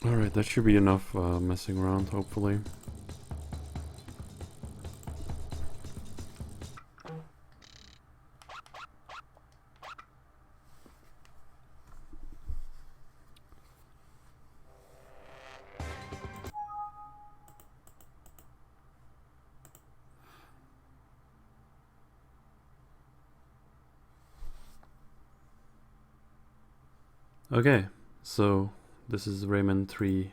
Alright, that should be enough messing around, hopefully. Okay, so this is Rayman 3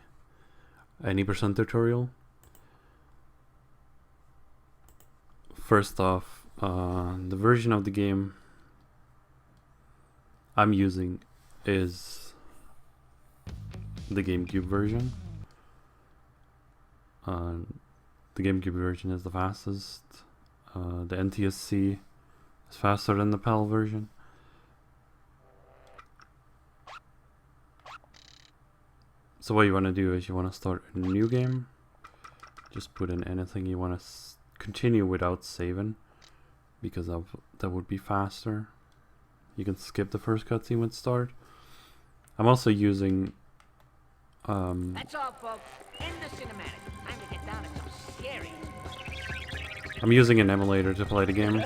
80% tutorial. First off, the version of the game I'm using is the GameCube version. The GameCube version is the fastest. The NTSC is faster than the PAL version. So what you want to do is you want to start a new game. Just put in anything you want to continue without saving, because that would be faster. You can skip the first cutscene with start. I'm also using That's all, folks. End the cinematic. Time to get down to some scary. I'm using an emulator to play the game.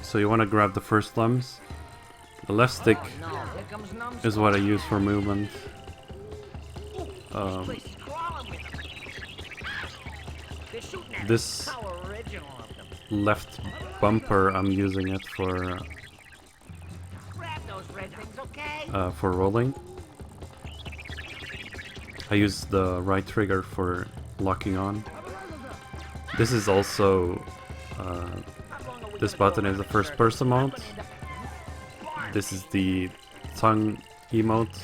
So you want to grab the first thumbs. The left stick is what I use for movement. This left bumper, I'm using it for rolling. I use the right trigger for locking on. This is also this button is the first person mode. This is the tongue emote.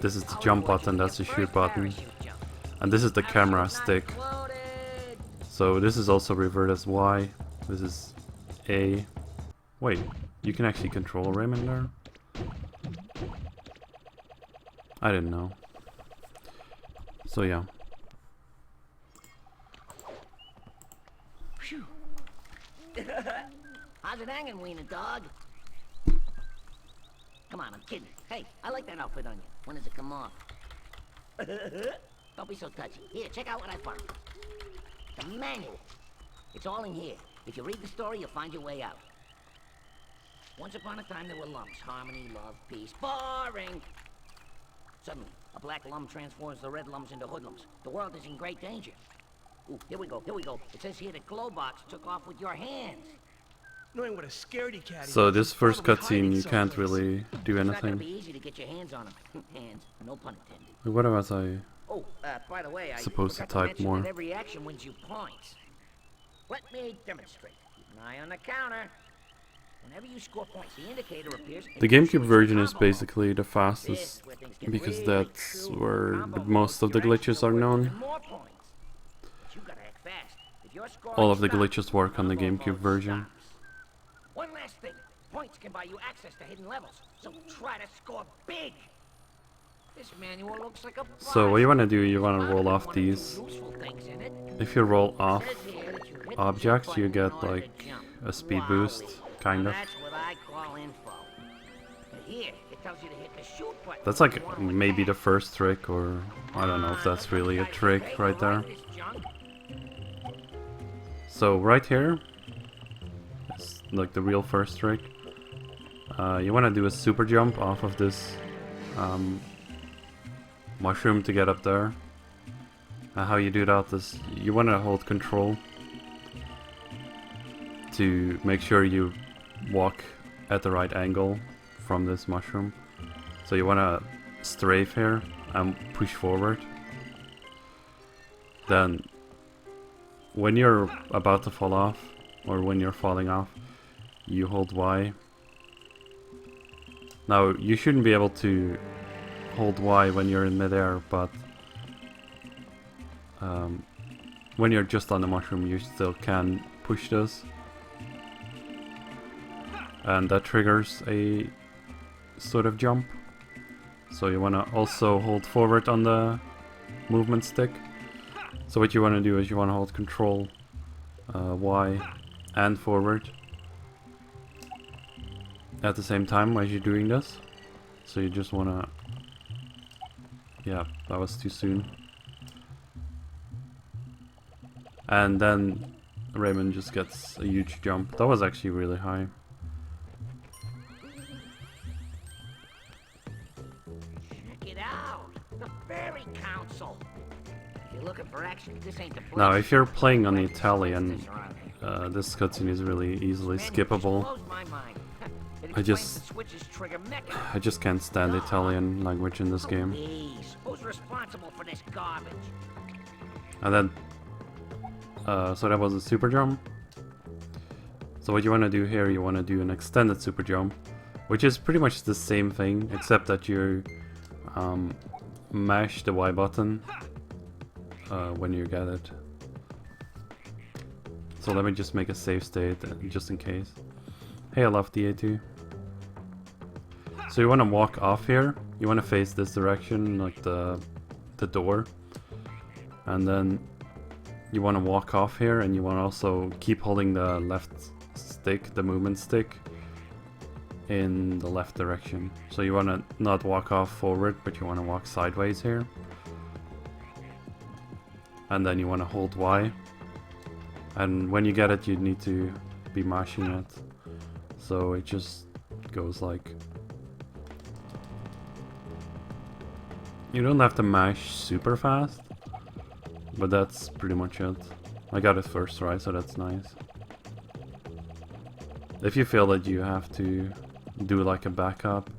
This is the jump button, that's the shoot button. And this is the camera stick. So this is also reversed as Y. This is A. Wait, you can actually control Rayman there? I didn't know. So yeah. Phew. How's it hanging, wiener dog? Come on, I'm kidding. Hey, I like that outfit on you. When does it come off? Don't be so touchy. Here, check out what I found. The manual. It's all in here. If you read the story, you'll find your way out. Once upon a time, there were lumps. Harmony, love, peace. Boring! Suddenly, a black lump transforms the red lumps into hoodlums. The world is in great danger. Ooh, here we go, here we go. It says here that Glowbox took off with your hands. Knowing what a scaredy cat So is, this first probably hiding cutscene you can't someplace. really do It's not gonna anything. be easy to get your hands on them. Hands, no pun intended. What was I? Oh, by the way, I Supposed to forgot type mention more. that every action wins you points. Let me demonstrate. Keep an eye on the counter. Whenever you score points, the indicator appears. The GameCube version is basically the fastest because that's where most of the glitches are known. All of the glitches work on the GameCube version. One last thing. Points can buy you access to hidden levels, so try to score big. This manual looks like a So what you want to do, you want to roll off these. If you roll off objects, you get like a speed boost, kind of. That's what I call info. Here, it tells you to hit the shoot button. That's like maybe the first trick, or I don't know if that's really a trick right there. So right here, it's like the real first trick. You want to do a super jump off of this mushroom to get up there. How you do that is you want to hold control to make sure you walk at the right angle from this mushroom. So you want to strafe here and push forward. Then when you're about to fall off, or when you're falling off, you hold Y. Now you shouldn't be able to hold Y when you're in midair, but when you're just on the mushroom you still can push this. And that triggers a sort of jump. So you want to also hold forward on the movement stick. So what you want to do is you want to hold control Y and forward at the same time as you're doing this. So you just want to Yeah, that was too soon. And then Rayman just gets a huge jump. That was actually really high. Check it out! The Fairy Council! If you're looking for action, this ain't the place. Now, if you're playing on the Italian, This around here. this cutscene is really easily Man, it just skippable. blows my mind. It I explains just- the switch's trigger mechanism. I just can't stand the Italian language in this game. Please, who's responsible for this garbage? And then, so that was a super jump. So what you want to do here, you want to do an extended super jump, which is pretty much the same thing, except that you mash the Y button when you get it. So let me just make a save state, just in case. Hey, I love the A2. So you want to walk off here, you want to face this direction, like the door. And then you want to walk off here, and you want to also keep holding the left stick, the movement stick, in the left direction. So you want to not walk off forward, but you want to walk sideways here. And then you want to hold Y. And when you get it, you need to be mashing it. So it just goes like... You don't have to mash super fast, but that's pretty much it. I got it first try, so that's nice. If you feel that you have to do like a backup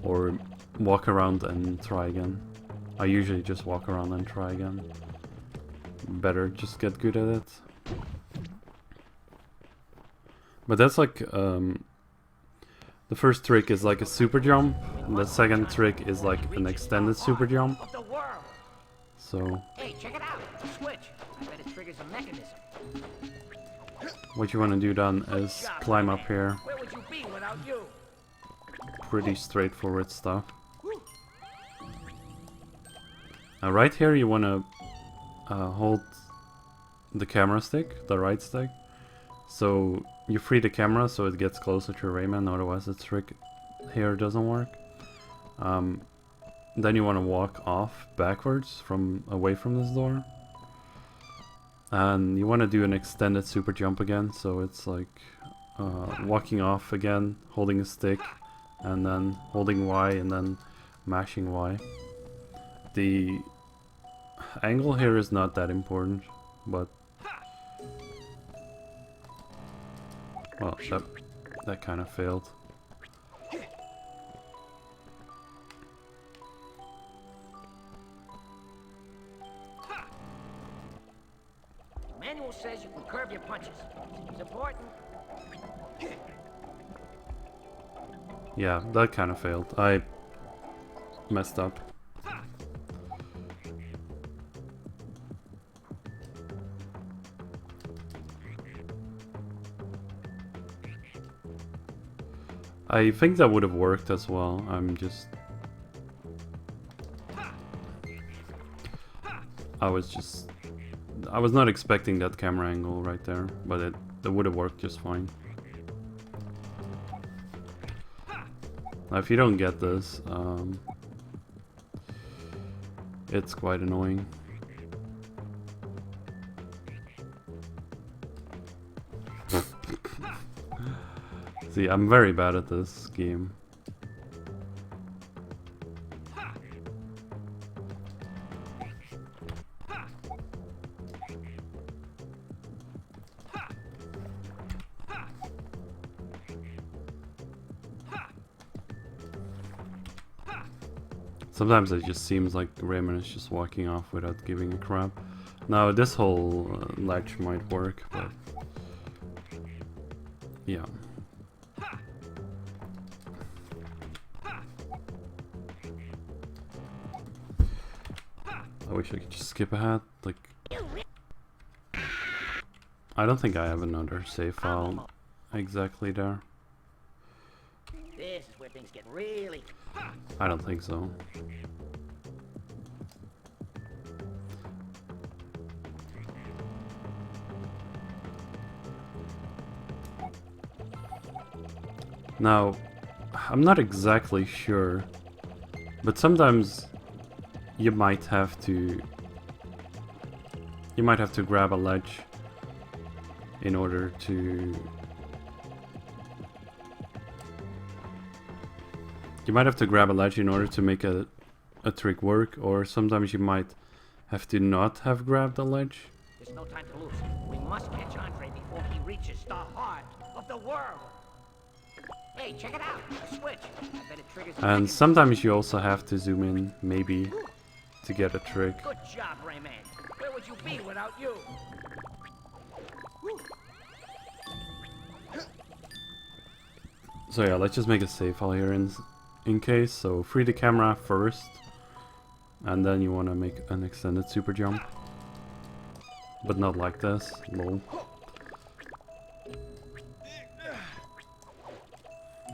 or walk around and try again, I usually just walk around and try again. Better just get good at it. But that's like, the first trick is like a super jump, and the second trick is like an extended super jump. Of the world. So Hey, check it out. It's a switch. I bet it triggers a mechanism. what you want to do then is climb up here. Where would you be without you? Pretty straightforward stuff. Now right here you want to hold the camera stick, the right stick. So you free the camera so it gets closer to Rayman, otherwise the trick here doesn't work. Then you want to walk off backwards away from this door. And you want to do an extended super jump again, so it's like walking off again, holding a stick, and then holding Y and then mashing Y. The angle here is not that important, but well, that kind of failed. The manual says you can curve your punches. Seems important. Yeah, that kind of failed. I messed up. I think that would have worked as well. I was not expecting that camera angle right there, but it would have worked just fine. Now if you don't get this, it's quite annoying. See, I'm very bad at this game. Sometimes it just seems like Rayman is just walking off without giving a crap. Now this whole latch might work, but yeah. I wish I could just skip ahead, like... I don't think I have another save file exactly there. This is where things get really... I don't think so. Now, I'm not exactly sure, but sometimes you might have to grab a ledge in order to make a trick work, or sometimes you might have to not have grabbed a ledge. There's no time to lose. We must catch Andre before he reaches the heart of the world. Hey, check it out. A switch. I bet it triggers the And second- sometimes you also have to zoom in, maybe, to get a trick. Good job, Rayman. Where would you be without you? So yeah, let's just make a save file here in case. So free the camera first, and then you want to make an extended super jump, but not like this. Lol.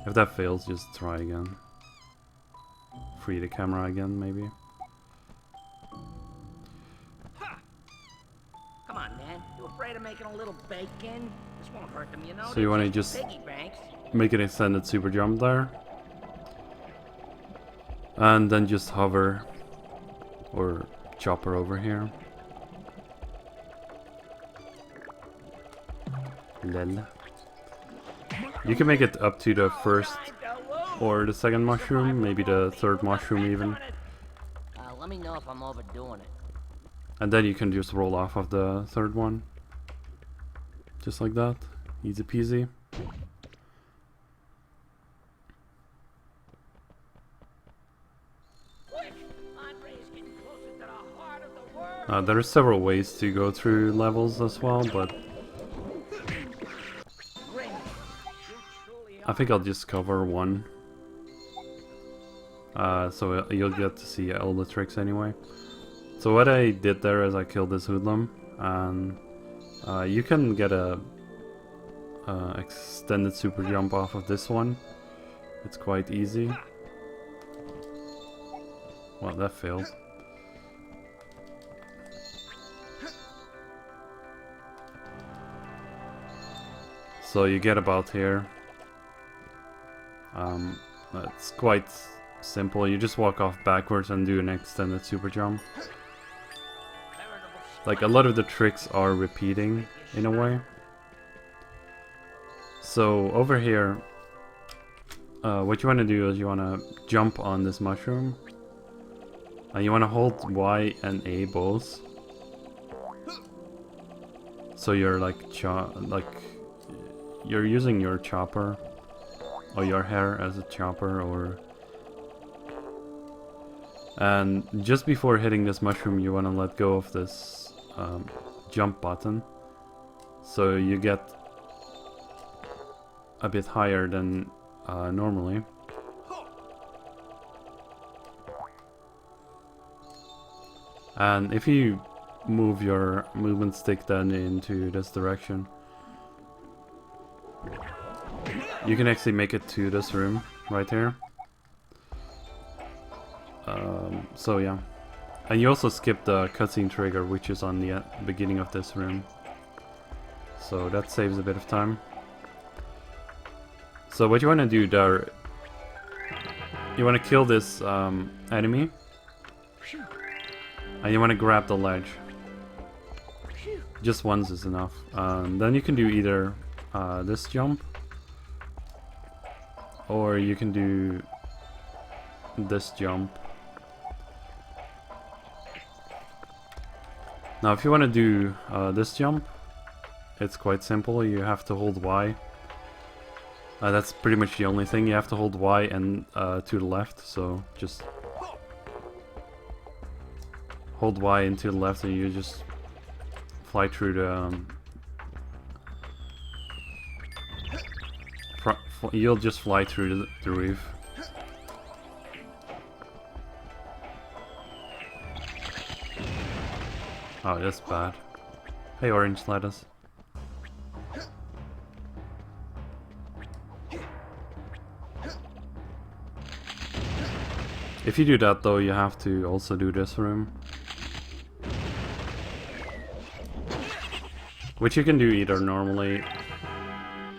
If that fails, just try again. Free the camera again, maybe. Come on, man. You afraid of making a little bacon? This won't hurt them, you know. So you want to just Piggy banks. make an extended super jump there, and then just hover or chopper over here. Lol. You can make it up to the first or the second mushroom, maybe the third mushroom even, Let me know if I'm overdoing it. and then you can just roll off of the third one, just like that. Easy peasy. There are several ways to go through levels as well, but I think I'll just cover one. So you'll get to see all the tricks anyway. So what I did there is I killed this hoodlum, and you can get a extended super jump off of this one. It's quite easy. Well, that failed. So you get about here. It's quite simple. You just walk off backwards and do an extended super jump. Like, a lot of the tricks are repeating in a way. So over here, what you want to do is you want to jump on this mushroom, and you want to hold Y and A both. So you're like you're using your chopper or your hair as a chopper, and just before hitting this mushroom you want to let go of this jump button, so you get a bit higher than normally. And if you move your movement stick then into this direction, you can actually make it to this room right here. So yeah, and you also skip the cutscene trigger, which is on the beginning of this room, so that saves a bit of time. So what you want to do there, you want to kill this enemy, and you want to grab the ledge. Just once is enough. Then you can do either this jump, or you can do this jump. Now if you want to do this jump, it's quite simple. You have to hold Y. That's pretty much the only thing. You have to hold Y and to the left, so just hold Y and to the left and you just fly through the you'll just fly through the roof. Oh, that's bad. Hey, orange lettuce. If you do that though, you have to also do this room, which you can do either normally,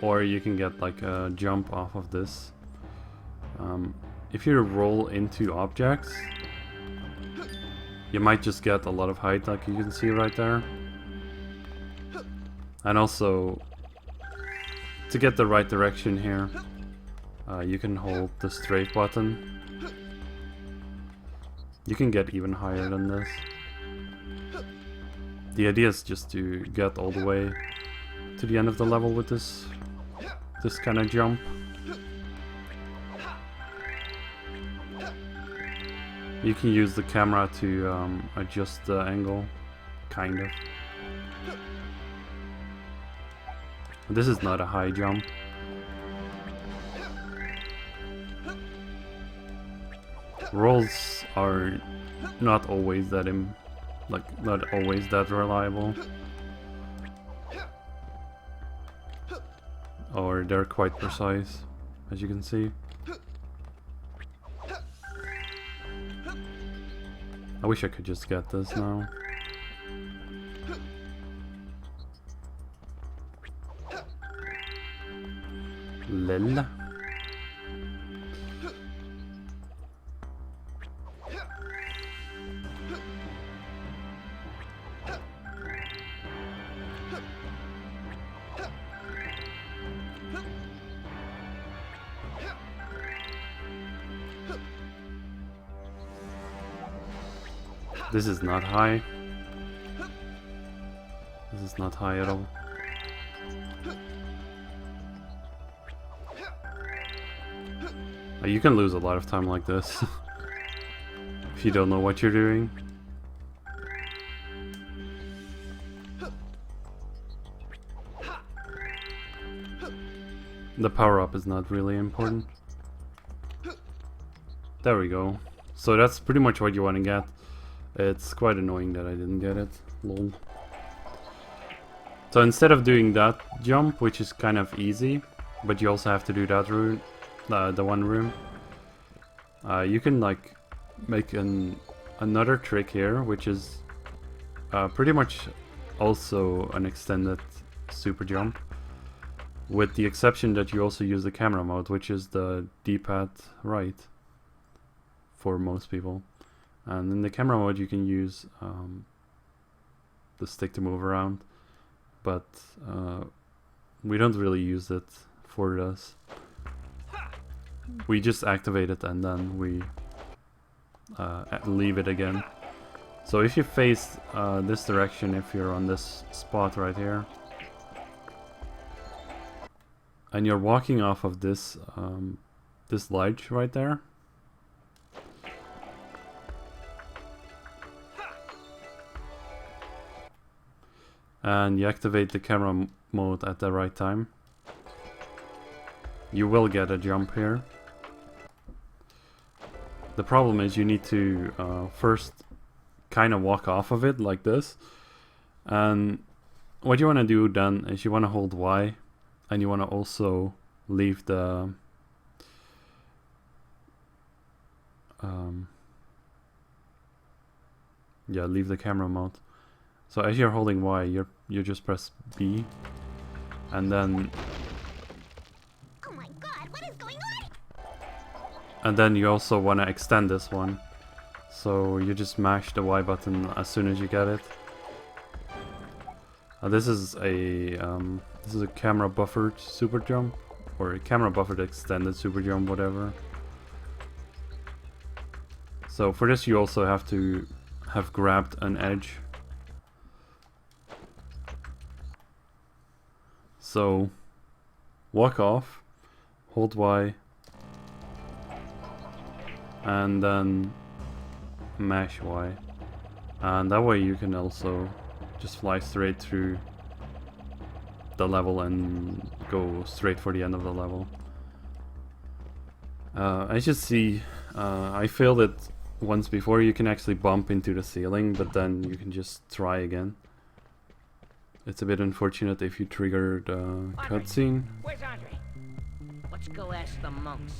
or you can get like a jump off of this. If you roll into objects, you might just get a lot of height, like you can see right there. And also, to get the right direction here, you can hold the strafe button. You can get even higher than this. The idea is just to get all the way to the end of the level with this kind of jump. You can use the camera to adjust the angle, kind of. This is not a high jump. Rolls are not always that not always that reliable. Or they're quite precise, as you can see. I wish I could just get this now. Lol. This is not high. This is not high at all. You can lose a lot of time like this if you don't know what you're doing. The power-up is not really important. There we go. So that's pretty much what you want to get. It's quite annoying that I didn't get it. Lol. So instead of doing that jump, which is kind of easy, but you also have to do that route, the one room, you can like make another trick here, which is pretty much also an extended super jump, with the exception that you also use the camera mode, which is the D-pad right for most people. And in the camera mode you can use the stick to move around, but we don't really use it for this. We just activate it and then we leave it again. So if you face this direction, if you're on this spot right here, and you're walking off of this this ledge right there, and you activate the camera mode at the right time, you will get a jump here. The problem is you need to first kind of walk off of it like this, and what you want to do then is you want to hold Y, and you want to also leave the leave the camera mode. So as you're holding Y, you just press B, and then Oh my god, what is going on? and then you also want to extend this one. So you just mash the Y button as soon as you get it. This is a camera buffered super jump, or a camera buffered extended super jump, whatever. So for this you also have to have grabbed an edge. So walk off, hold Y, and then mash Y, and that way you can also just fly straight through the level and go straight for the end of the level. As you see, I failed it once before. You can actually bump into the ceiling, but then you can just try again. It's a bit unfortunate if you trigger the cutscene. Where's Andre? Let's go ask the monks.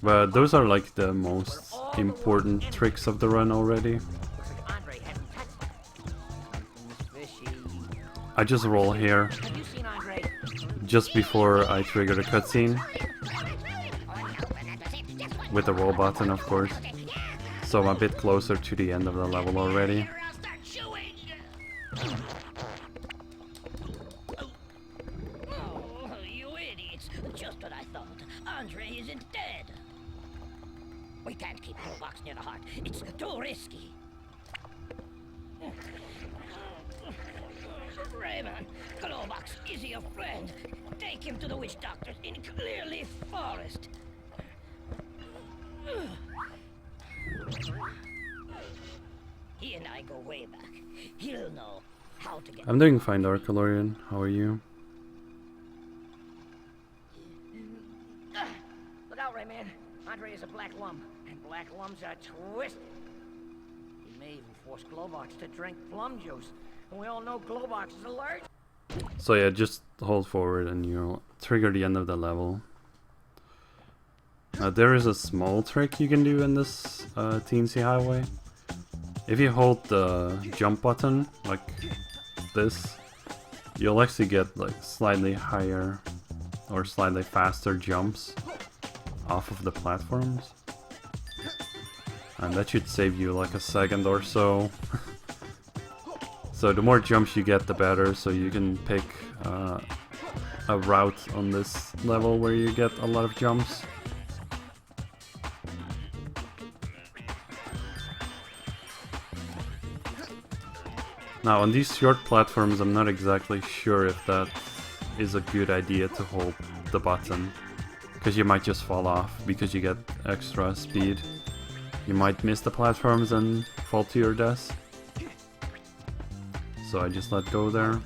But those are like the most important tricks of the run already. Looks like Andre hasn't touched it. Fishy. I just roll here Have you seen Andre? just before I trigger the cutscene, with the roll button of course. So I'm a bit closer to the end of the level already. I'll start chewing. Oh, you idiots. Just what I thought. Andre isn't dead. We can't keep Globox near the heart. It's too risky. Rayman, Globox is your friend. Take him to the witch doctors in Clearleaf Forest. He and I go way back. He'll know how to get... I'm doing fine, Darkalorian. How are you? Look out, Rayman. Andre is a black lum, and black lums are twisted. He may even force Globox to drink plum juice, and we all know Globox is allergic. So yeah, just hold forward and you'll trigger the end of the level. There is a small trick you can do in this teensy highway. If you hold the jump button, like this, you'll actually get like slightly higher or slightly faster jumps off of the platforms. And that should save you like a second or so. So the more jumps you get, the better, so you can pick a route on this level where you get a lot of jumps. Now on these short platforms I'm not exactly sure if that is a good idea to hold the button, because you might just fall off because you get extra speed. You might miss the platforms and fall to your death. So I just let go there.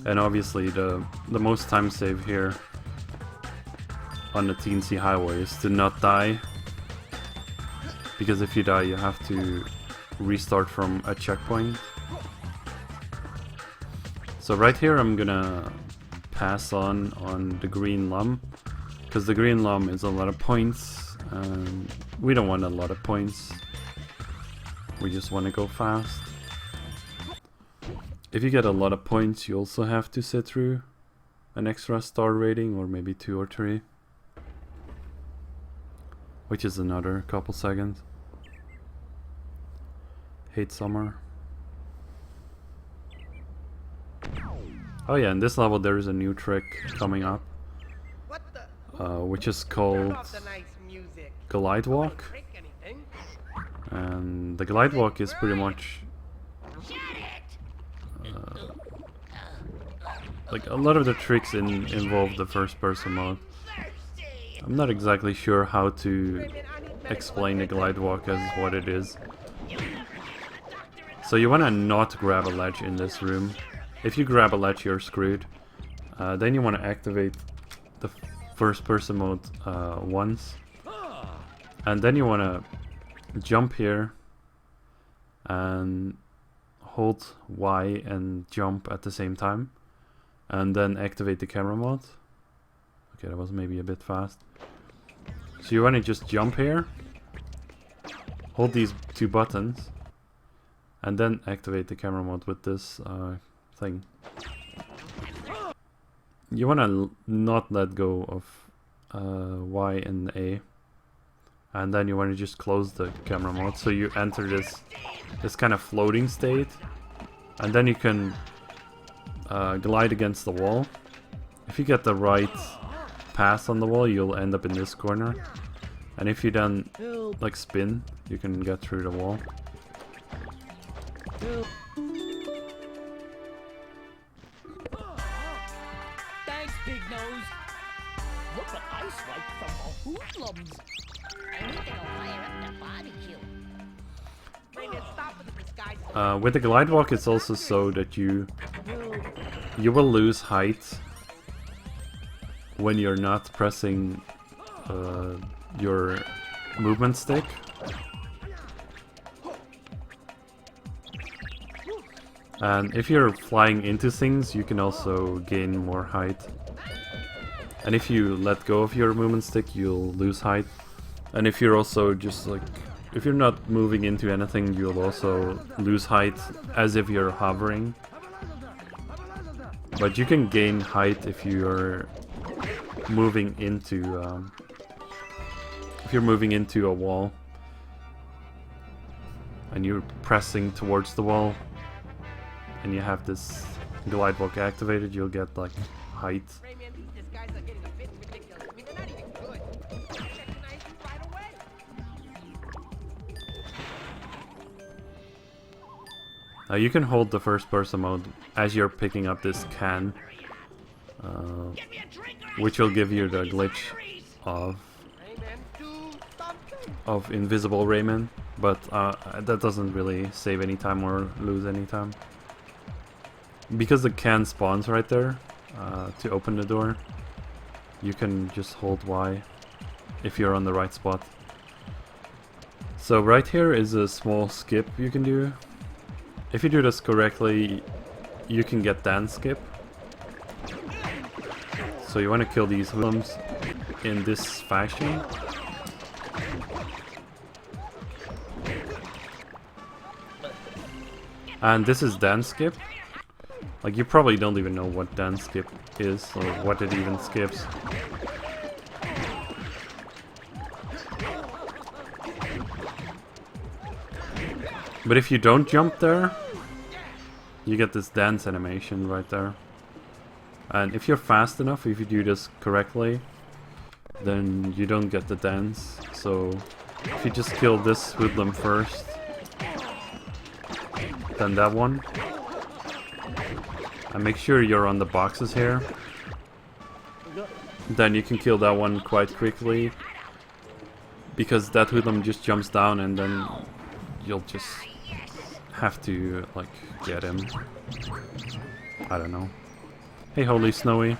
And obviously the most time save here on the teensy highway is to not die. Because if you die you have to restart from a checkpoint. So right here I'm gonna pass on the green lum, because the green lum is a lot of points and we don't want a lot of points, we just want to go fast. If you get a lot of points you also have to sit through an extra star rating, or maybe 2 or 3, which is another couple seconds. Hate summer. Oh yeah, in this level there is a new trick coming up, which is called Glide Walk. And the Glide Walk is pretty much like a lot of the tricks involve the first person mode. I'm not exactly sure how to explain the Glide Walk as what it is. So you want to not grab a ledge in this room. If you grab a ledge, you're screwed. Then you want to activate the first person mode once. And then you want to jump here and hold Y and jump at the same time. And then activate the camera mode. Okay, that was maybe a bit fast. So you want to just jump here, hold these 2 buttons, and then activate the camera mode with this thing. You want to not let go of Y and A, and then you want to just close the camera mode, so you enter this kind of floating state, and then you can glide against the wall. If you get the right pass on the wall, you'll end up in this corner, and if you then like spin, you can get through the wall. Thanks, Big Nose. Look what I swiped from the hoodlums. I need to go fire up the barbecue. With the glide walk, it's also so that you will lose height when you're not pressing your movement stick. And if you're flying into things, you can also gain more height. And if you let go of your movement stick, you'll lose height. And if you're also just like, if you're not moving into anything, you'll also lose height as if you're hovering. But you can gain height if you're moving into a wall and you're pressing towards the wall and you have this glide walk activated, you'll get like height. Rayman, these disguises are getting a bit ridiculous. I mean, they're not even good. Recognize you right away. You can hold the first person mode as you're picking up this can, which will give you the glitch of invisible Rayman, but that doesn't really save any time or lose any time. Because the can spawns right there, to open the door, you can just hold Y if you're on the right spot. So right here is a small skip you can do. If you do this correctly, you can get dance skip. So you want to kill these hoodlums in this fashion. And this is dance skip. Like, you probably don't even know what dance skip is or what it even skips. But if you don't jump there, you get this dance animation right there. And if you're fast enough, if you do this correctly, then you don't get the dance. So if you just kill this hoodlum first, then that one, and make sure you're on the boxes here, then you can kill that one quite quickly, because that hoodlum just jumps down and then you'll just have to like get him. I don't know. Hey, Holy Snowy.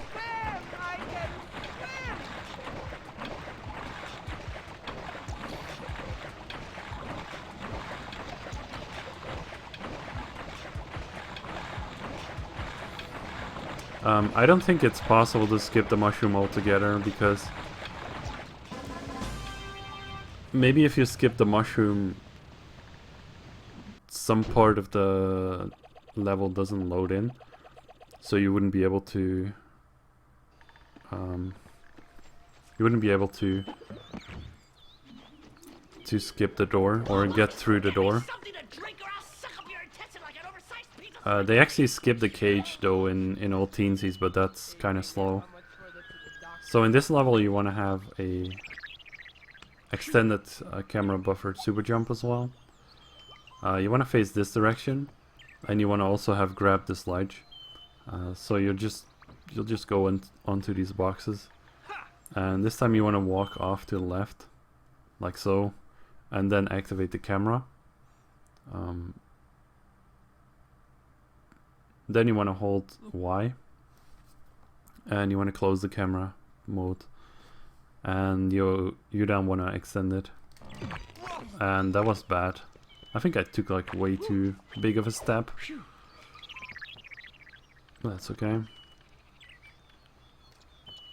I don't think it's possible to skip the mushroom altogether, because maybe if you skip the mushroom, some part of the level doesn't load in, so you wouldn't be able to skip the door or get through the door. They actually skip the cage though in all teensies, but that's kind of slow. So in this level you want to have a extended camera buffered super jump as well. You want to face this direction, and you want to also have grab this ledge. So you'll just go onto these boxes, and this time you want to walk off to the left, like so, and then activate the camera. Then you want to hold Y, and you want to close the camera mode, and you then want to extend it. And that was bad. I think I took like way too big of a step. That's okay.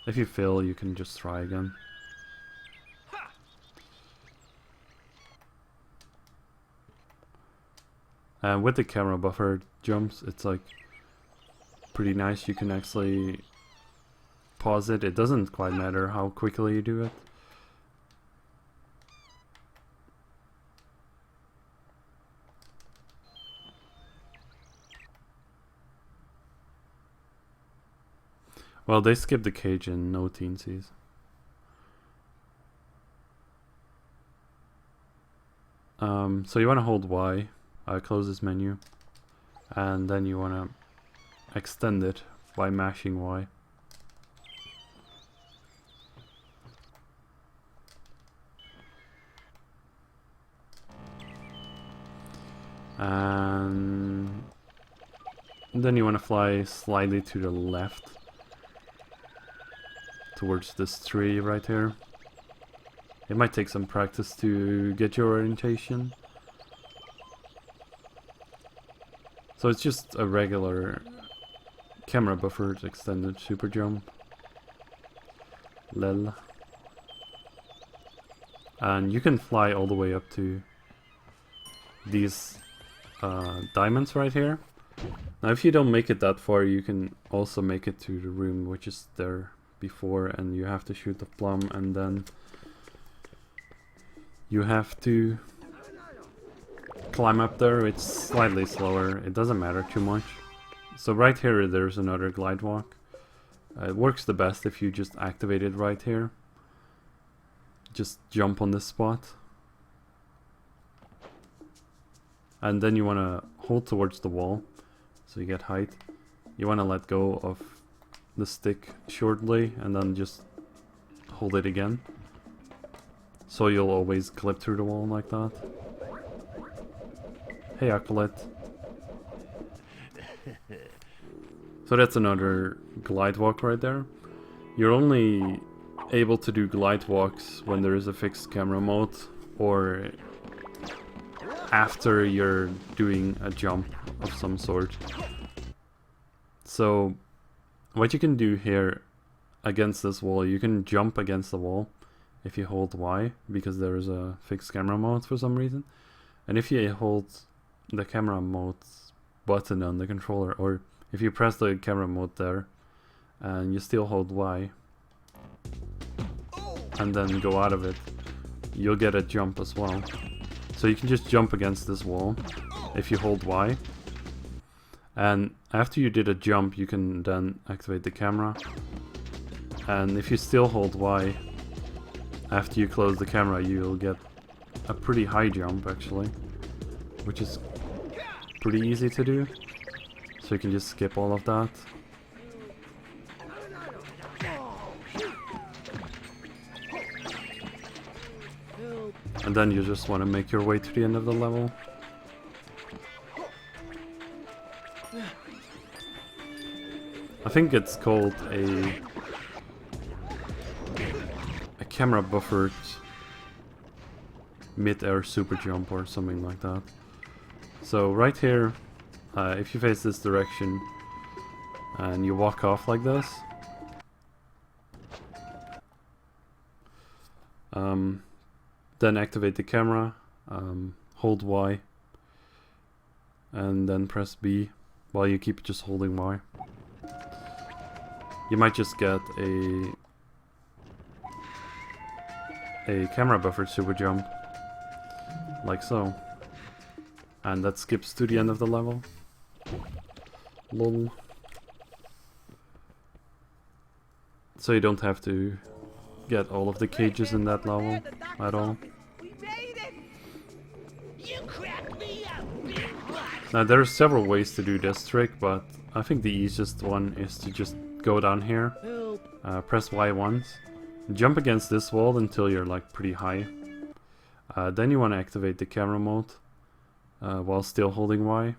If you fail, you can just try again. And with the camera buffer jumps, it's like pretty nice. You can actually pause it. It doesn't quite matter how quickly you do it. Well, they skipped the cage in no teensies. So you want to hold Y, close this menu, and then you want to extend it by mashing Y. And then you want to fly slightly to the left towards this tree right here. It might take some practice to get your orientation. So it's just a regular camera buffered extended super jump. Lel. And you can fly all the way up to these diamonds right here. Now if you don't make it that far, you can also make it to the room which is there before, and you have to shoot the plum, and then you have to climb up there. It's slightly slower, it doesn't matter too much. So right here there's another glide walk. It works the best if you just activate it right here. Just jump on this spot. And then you want to hold towards the wall, so you get height. You want to let go of the stick shortly, and then just hold it again. So you'll always clip through the wall like that. Hey, Acolyte. So that's another glide walk right there. You're only able to do glide walks when there is a fixed camera mode, or after you're doing a jump of some sort. So what you can do here against this wall, you can jump against the wall if you hold Y, because there is a fixed camera mode for some reason. And if you hold the camera mode button on the controller, or if you press the camera mode there and you still hold Y and then go out of it, you'll get a jump as well. So you can just jump against this wall if you hold Y. And after you did a jump, you can then activate the camera. And if you still hold Y, after you close the camera, you'll get a pretty high jump actually, which is pretty easy to do. So you can just skip all of that. And then you just want to make your way to the end of the level. I think it's called a camera buffered mid-air super jump or something like that. So right here, if you face this direction and you walk off like this, then activate the camera, hold Y, and then press B while you keep just holding Y. You might just get a camera buffered super jump, like so. And that skips to the end of the level. Lol. So you don't have to get all of the cages in that level at all. We made it! You cracked me up, big butt! Now there are several ways to do this trick, but I think the easiest one is to just go down here, press Y once, jump against this wall until you're like pretty high. Then you want to activate the camera mode while still holding Y,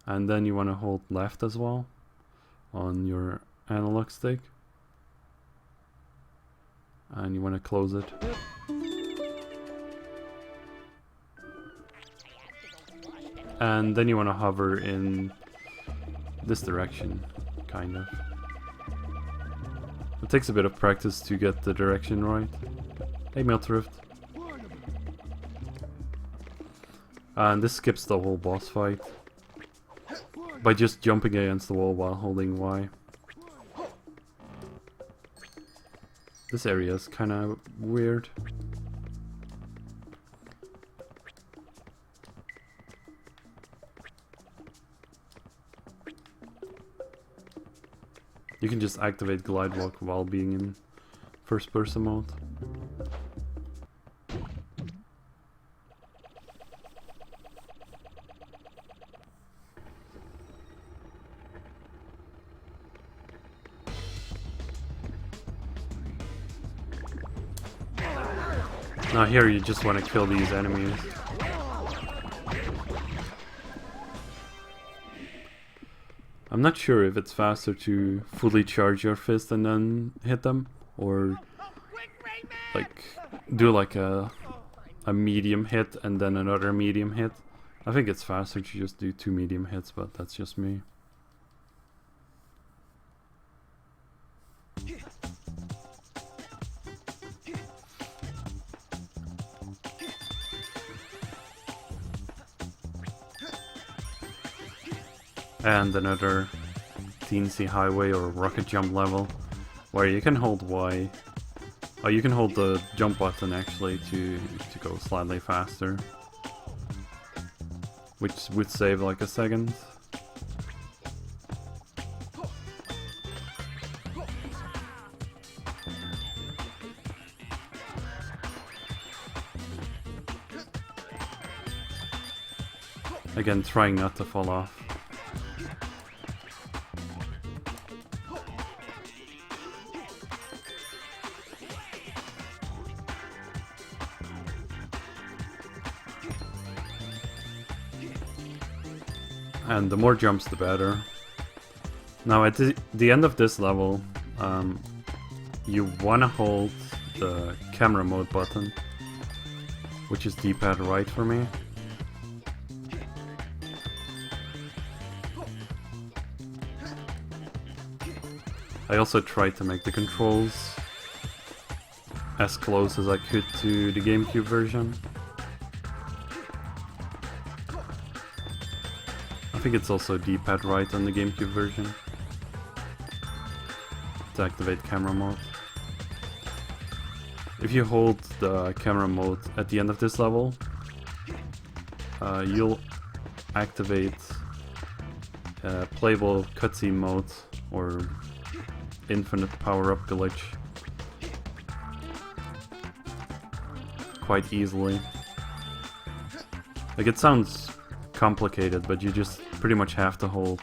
and then you want to hold left as well on your analog stick, and you want to close it. And then you want to hover in this direction, kind of. It takes a bit of practice to get the direction right. Hey, Miltrift. And this skips the whole boss fight by just jumping against the wall while holding Y. This area is kind of weird. You can just activate glide walk while being in first person mode. Now here you just want to kill these enemies. I'm not sure if it's faster to fully charge your fist and then hit them, or like do like a medium hit and then another medium hit. I think it's faster to just do 2 medium hits, but that's just me. and another teensy highway or rocket jump level where you can hold Y. Oh, you can hold the jump button actually to go slightly faster, which would save like a second. Again, trying not to fall off. And the more jumps, the better. Now at the end of this level, you want to hold the camera mode button, which is D-pad right for me. I also tried to make the controls as close as I could to the GameCube version. I think it's also D-pad right on the GameCube version to activate camera mode. If you hold the camera mode at the end of this level, you'll activate playable cutscene mode or infinite power-up glitch quite easily. Like, it sounds complicated, but you just pretty much have to hold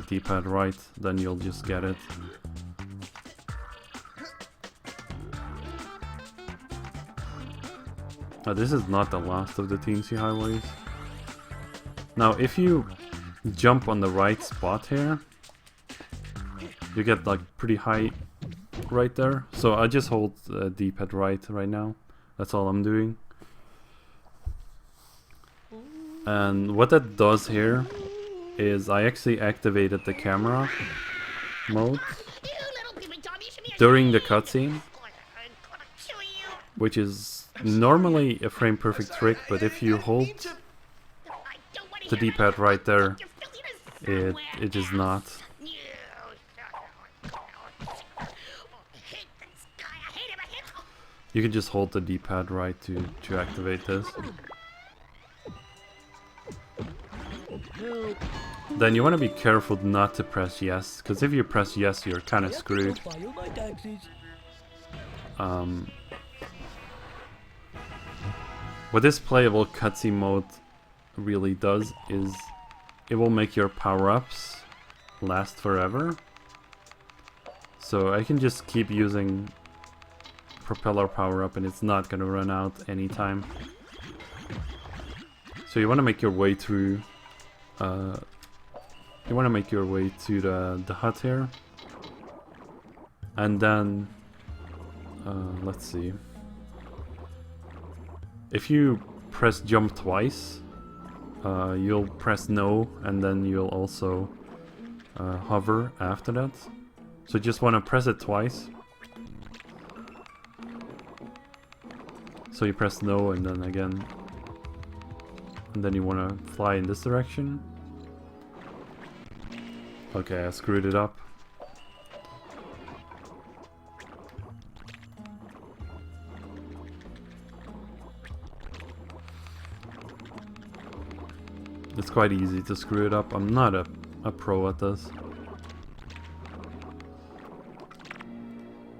D-pad right, then you'll just get it. This is not the last of the teensy highways. Now, if you jump on the right spot here, you get like pretty high right there. So I just hold D-pad right now. That's all I'm doing. And what that does here is I actually activated the camera mode during the cutscene, which is normally a frame perfect trick, but if you hold the D-pad right there, it is not. You can just hold the D-pad right to activate this. Then you want to be careful not to press yes, because if you press yes, you're kind of screwed. What this playable cutscene mode really does is it will make your power-ups last forever. So I can just keep using propeller power-up and it's not gonna run out anytime. So you want to make your way through the hut here, and then let's see, if you press jump twice, you'll press no, and then you'll also hover after that. So you just want to press it twice. So you press no, and then again, and then you want to fly in this direction. Okay, I screwed it up. It's quite easy to screw it up. I'm not a pro at this.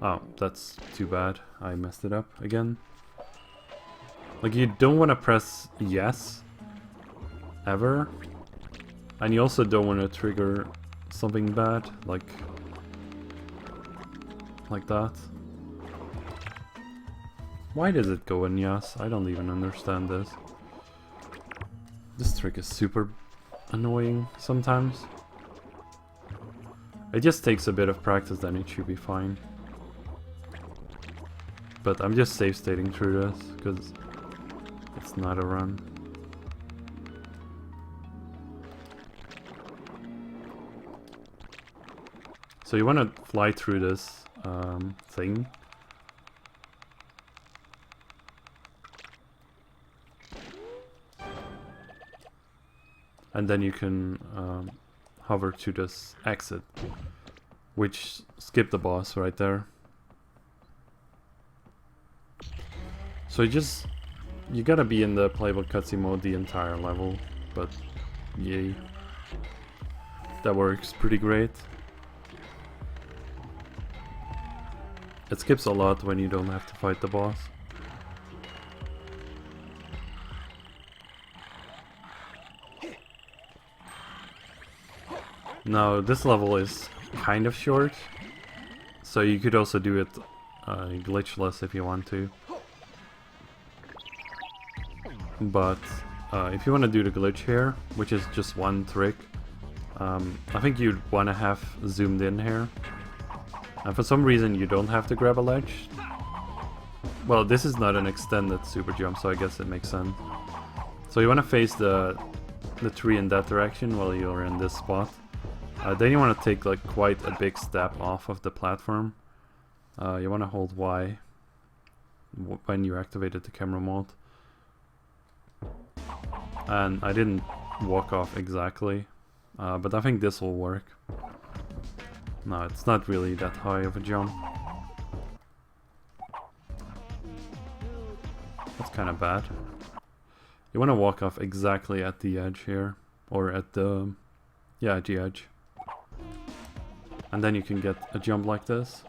Oh, that's too bad. I messed it up again. Like, you don't want to press yes ever, and you also don't want to trigger something bad like that. Why does it go in yes? I don't even understand this. This trick is super annoying sometimes. It just takes a bit of practice, then it should be fine. But I'm just save stating through this because it's not a run. So you want to fly through this thing. And then you can hover to this exit, which skipped the boss right there. So you gotta be in the playable cutscene mode the entire level, but yay. That works pretty great. It skips a lot when you don't have to fight the boss. Now this level is kind of short, so you could also do it glitchless if you want to. But if you want to do the glitch here, which is just one trick, I think you'd want to have zoomed in here. And for some reason you don't have to grab a ledge. Well, this is not an extended super jump, so I guess it makes sense. So you want to face the tree in that direction while you're in this spot. Then you want to take like quite a big step off of the platform. You want to hold Y when you activated the camera mode. And I didn't walk off exactly, but I think this will work. No, it's not really that high of a jump. That's kind of bad. You want to walk off exactly at the edge here, or at the, yeah, at the edge. And then you can get a jump like this.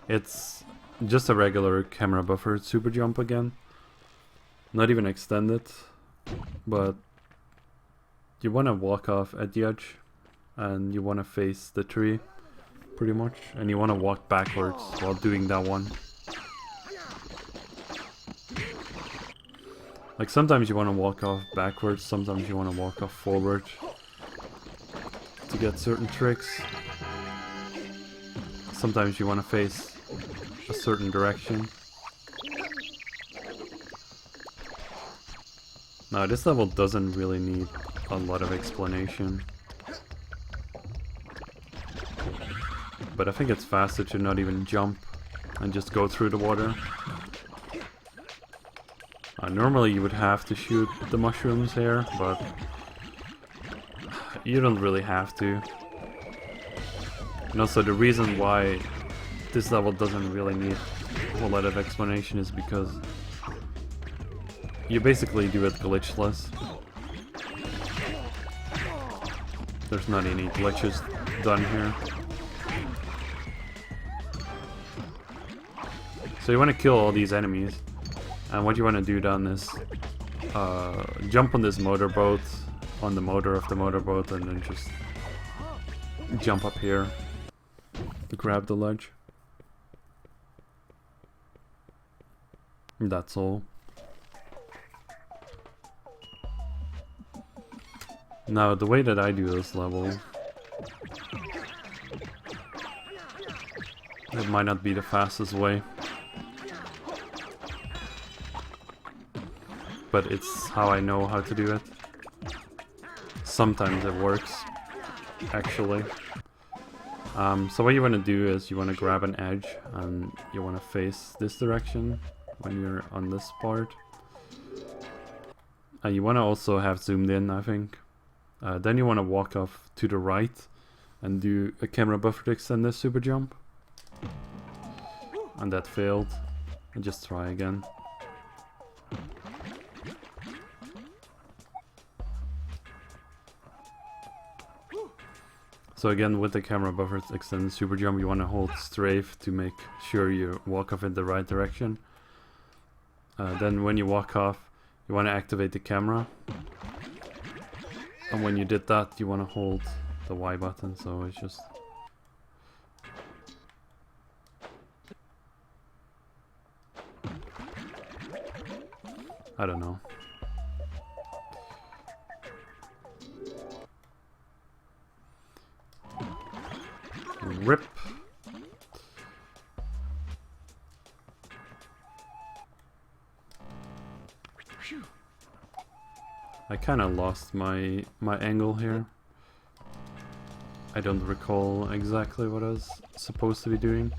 It's just a regular camera buffered super jump again. Not even extended, but you want to walk off at the edge and you want to face the tree pretty much, and you want to walk backwards while doing that one. Like sometimes you want to walk off backwards, sometimes you want to walk off forward to get certain tricks. Sometimes you want to face a certain direction. Now this level doesn't really need a lot of explanation, but I think it's faster to not even jump and just go through the water. Normally you would have to shoot the mushrooms here, but you don't really have to. And also the reason why this level doesn't really need a whole lot of explanation is because you basically do it glitchless. There's not any glitches done here. So you want to kill all these enemies, and what you want to do then is jump on this motorboat, on the motor of the motorboat, and then just jump up here, grab the ledge. That's all. Now the way that I do this level, it might not be the fastest way, but it's how I know how to do it. Sometimes it works, actually. So what you want to do is you want to grab an edge and you want to face this direction when you're on this part. You want to also have zoomed in, I think. Then you want to walk off to the right and do a camera buffer to extend this super jump. And that failed. And just try again. So again, with the camera buffer extended super jump, you want to hold strafe to make sure you walk off in the right direction. Then when you walk off, you want to activate the camera. And when you did that, you want to hold the Y button, so it's just... I don't know. RIP. I kind of lost my angle here. I don't recall exactly what I was supposed to be doing.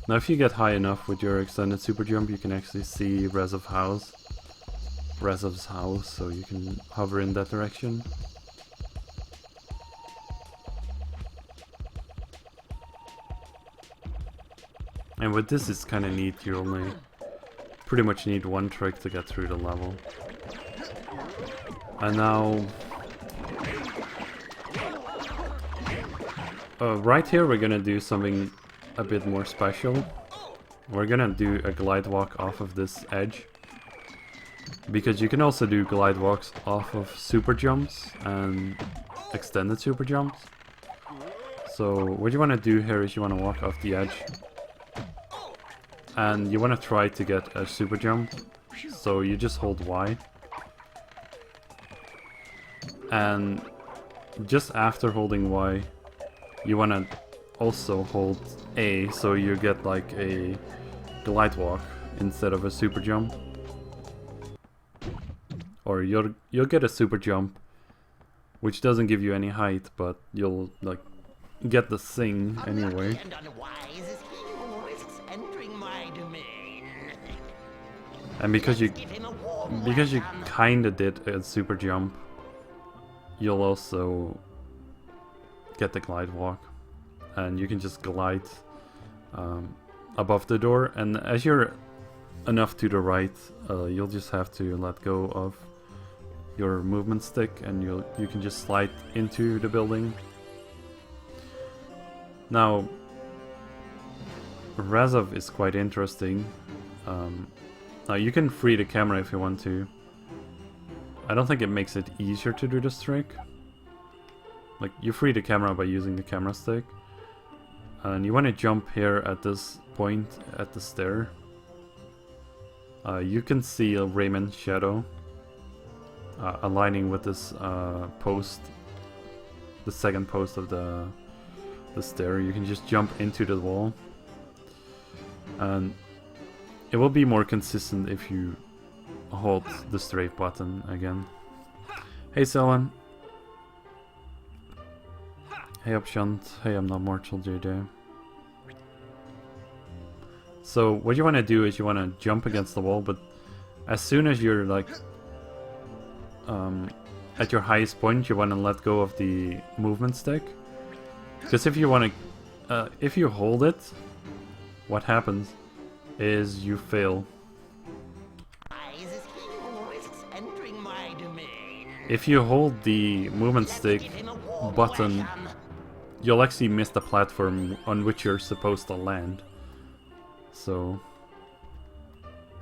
Now if you get high enough with your extended super jump, you can actually see Raza's house. Razav's house, so you can hover in that direction. And with this, it's kind of neat. You only pretty much need one trick to get through the level. And now, right here we're gonna do something a bit more special. We're gonna do a glide walk off of this edge. Because you can also do glide walks off of super jumps and extended super jumps. So what you want to do here is you want to walk off the edge. And you want to try to get a super jump. So you just hold Y. And just after holding Y, you want to also hold A, so you get like a glide walk instead of a super jump. Or you'll get a super jump, which doesn't give you any height, but you'll like get the thing anyway. And because you kinda did a super jump, you'll also get the glide walk, and you can just glide above the door. And as you're enough to the right, you'll just have to let go of your movement stick, and you can just slide into the building. Now, Raza is quite interesting. Now you can free the camera if you want to. I don't think it makes it easier to do this trick. Like, you free the camera by using the camera stick. And you want to jump here at this point at the stair. You can see a Rayman shadow aligning with this post, the second post of the stair. You can just jump into the wall, and it will be more consistent if you hold the strafe button again. Hey Selin. Hey Upshunt. Hey, I'm not mortal JJ. So what you want to do is you want to jump against the wall, but as soon as you're like at your highest point, you want to let go of the movement stick. Because if you want to, if you hold it, what happens is you fail. If you hold the movement stick button, you'll actually miss the platform on which you're supposed to land. So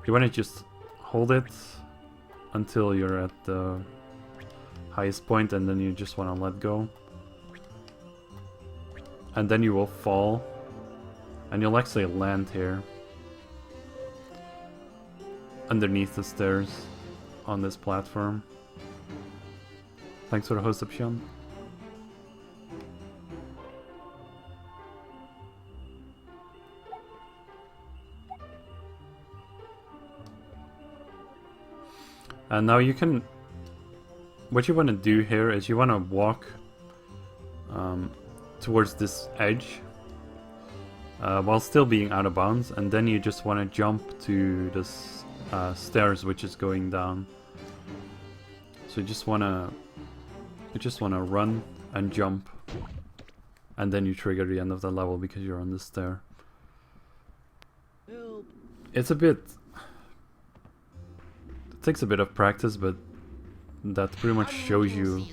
you want to just hold it until you're at the highest point, and then you just want to let go. And then you will fall, and you'll actually land here underneath the stairs on this platform. Thanks for the host option. And now you can, what you want to do here is you want to walk towards this edge while still being out of bounds, and then you just want to jump to this stairs which is going down. So you just want to run and jump, and then you trigger the end of the level because you're on the stair. It's a bit, it takes a bit of practice, but that pretty much shows you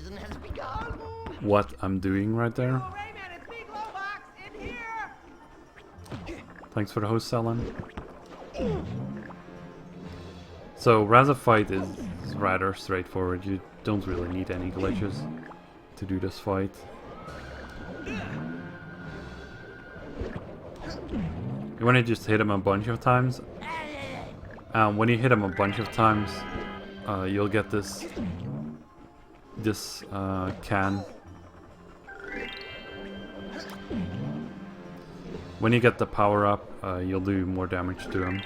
what I'm doing right there. Thanks for the host, Salon. So Raza fight is rather straightforward. You don't really need any glitches to do this fight. You want to just hit him a bunch of times. When you hit him a bunch of times, you'll get this can. When you get the power up, you'll do more damage to him,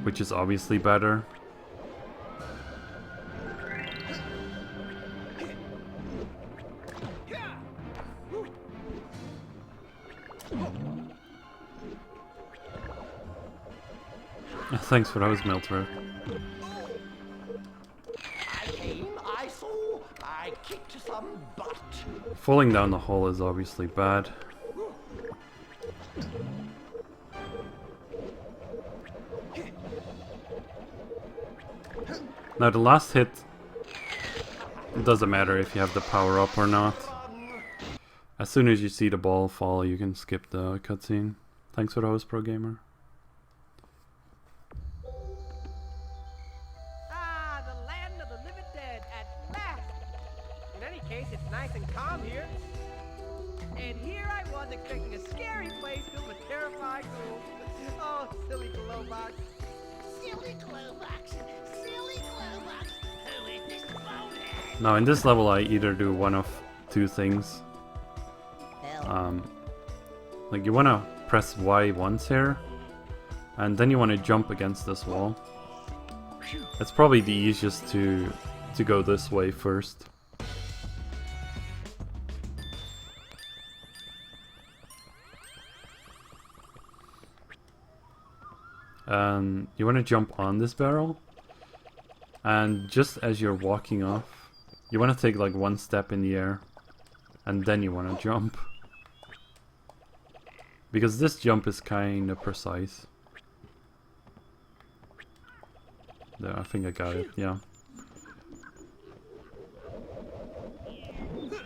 which is obviously better. Thanks for those, Melter. kicked some butt. Falling down the hole is obviously bad. Now the last hit, it doesn't matter if you have the power up or not. As soon as you see the ball fall, you can skip the cutscene. Thanks for the host, Pro Gamer. Ah, the land of the living dead at last. In any case, it's nice and calm here. And here I was expecting a scary place filled with terrifying ghouls. Oh, silly glow box. Silly glue box. Silly glue box. Who is this bonehead? Now in this level I either do one of two things. Like you want to press Y once here, and then you want to jump against this wall. It's probably the easiest to go this way first. And you want to jump on this barrel, and just as you're walking off, you want to take like one step in the air, and then you want to jump. Because this jump is kind of precise. There, I think I got it, yeah.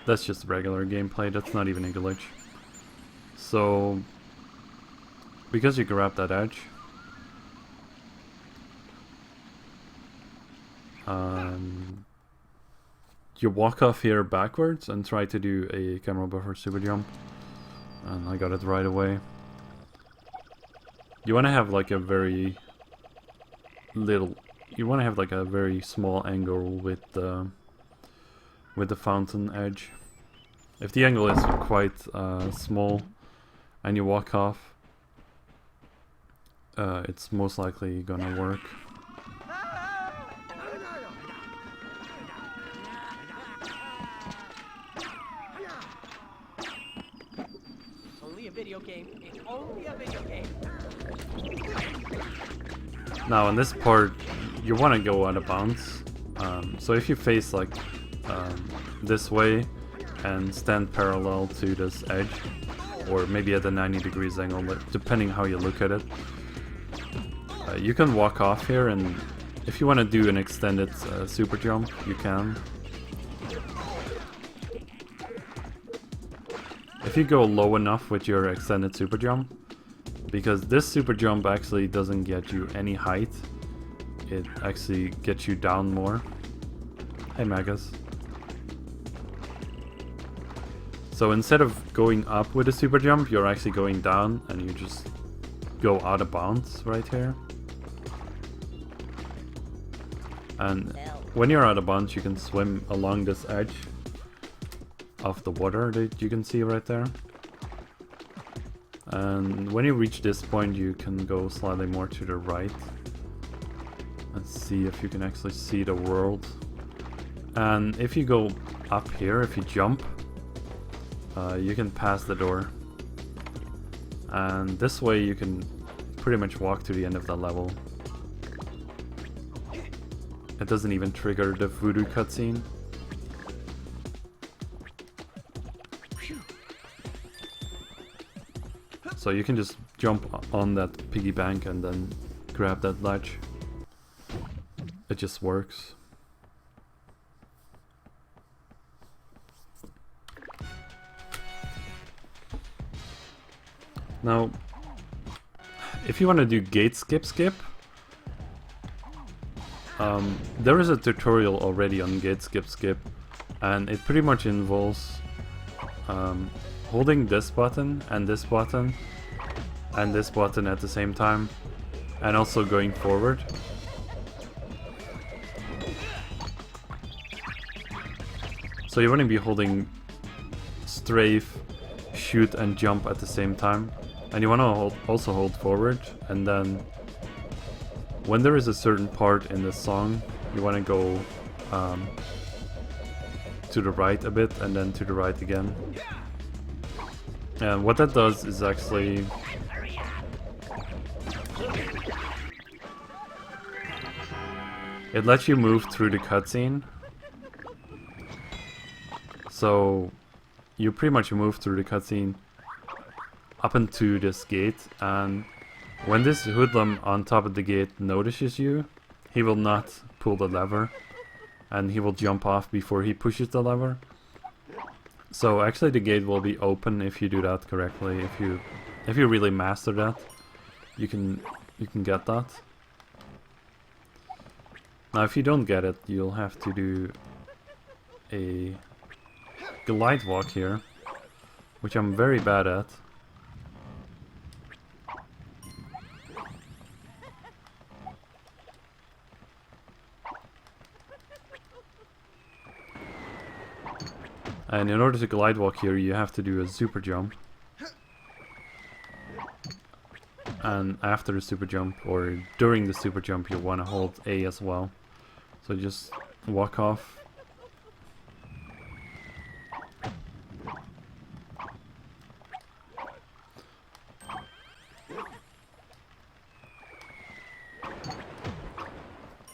That's just regular gameplay, that's not even a glitch. So, because you grab that edge, you walk off here backwards and try to do a camera buffer super jump. And I got it right away. You want to have like a very little, you want to have like a very small angle with the fountain edge. If the angle is quite small and you walk off, it's most likely gonna work. Video game. It's only a video game. Now in this part, you want to go out of bounds. So if you face like this way and stand parallel to this edge, or maybe at a 90 degrees angle, but depending how you look at it, you can walk off here, and if you want to do an extended super jump, you can. If you go low enough with your extended super jump, because this super jump actually doesn't get you any height, it actually gets you down more. Hey Magus. So instead of going up with a super jump, you're actually going down, and you just go out of bounds right here. And when you're out of bounds, you can swim along this edge of the water that you can see right there. And when you reach this point, you can go slightly more to the right and see if you can actually see the world. And if you go up here, if you jump, you can pass the door. And this way you can pretty much walk to the end of the level. It doesn't even trigger the voodoo cutscene. So you can just jump on that piggy bank and then grab that ledge. It just works. Now, if you want to do gate skip, there is a tutorial already on gate skip, and it pretty much involves holding this button and this button and this button at the same time, and also going forward. So you want to be holding strafe, shoot and jump at the same time, and you want to also hold forward, and then when there is a certain part in the song, you want to go to the right a bit and then to the right again. And what that does is actually it lets you move through the cutscene So you pretty much move through the cutscene up into this gate, and when this hoodlum on top of the gate notices you, he will not pull the lever, and he will jump off before he pushes the lever. So actually the gate will be open if you do that correctly. If you really master that, you can get that. Now if you don't get it, you'll have to do a glide walk here, which I'm very bad at. And in order to glide walk here, you have to do a super jump. And after the super jump, or during the super jump, you want to hold A as well. So just walk off.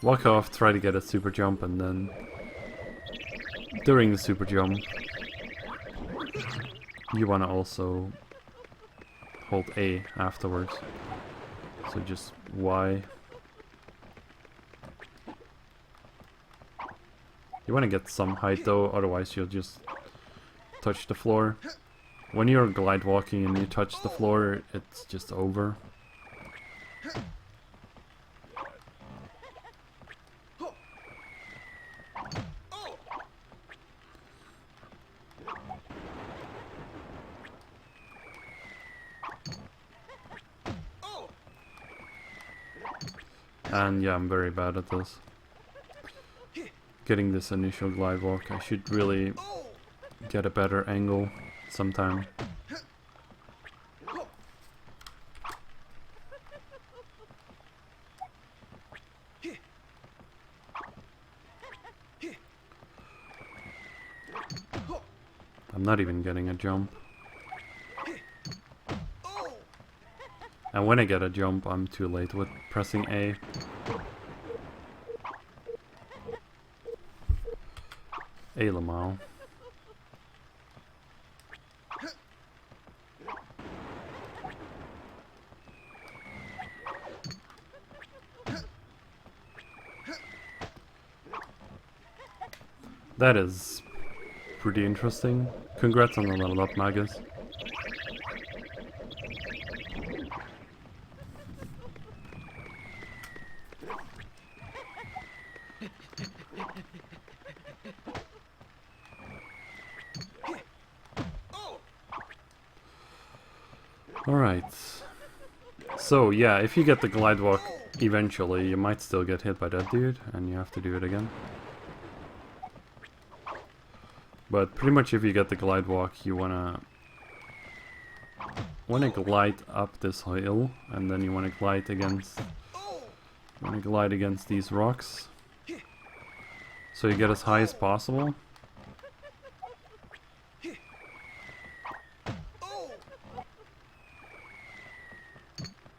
Walk off, try to get a super jump, and then during the super jump, you want to also hold A afterwards. So just Y. You want to get some height though, otherwise you'll just touch the floor. When you're glide walking and you touch the floor, it's just over. And yeah, I'm very bad at this. Getting this initial glide walk, I should really get a better angle sometime. I'm not even getting a jump. And when I get a jump, I'm too late with pressing A. A Lamau. That is pretty interesting. Congrats on the level up, Magus. Alright. So yeah, if you get the glide walk eventually, you might still get hit by that dude, and you have to do it again. But pretty much if you get the glide walk, you wanna glide up this hill, and then you wanna glide against these rocks. So you get as high as possible.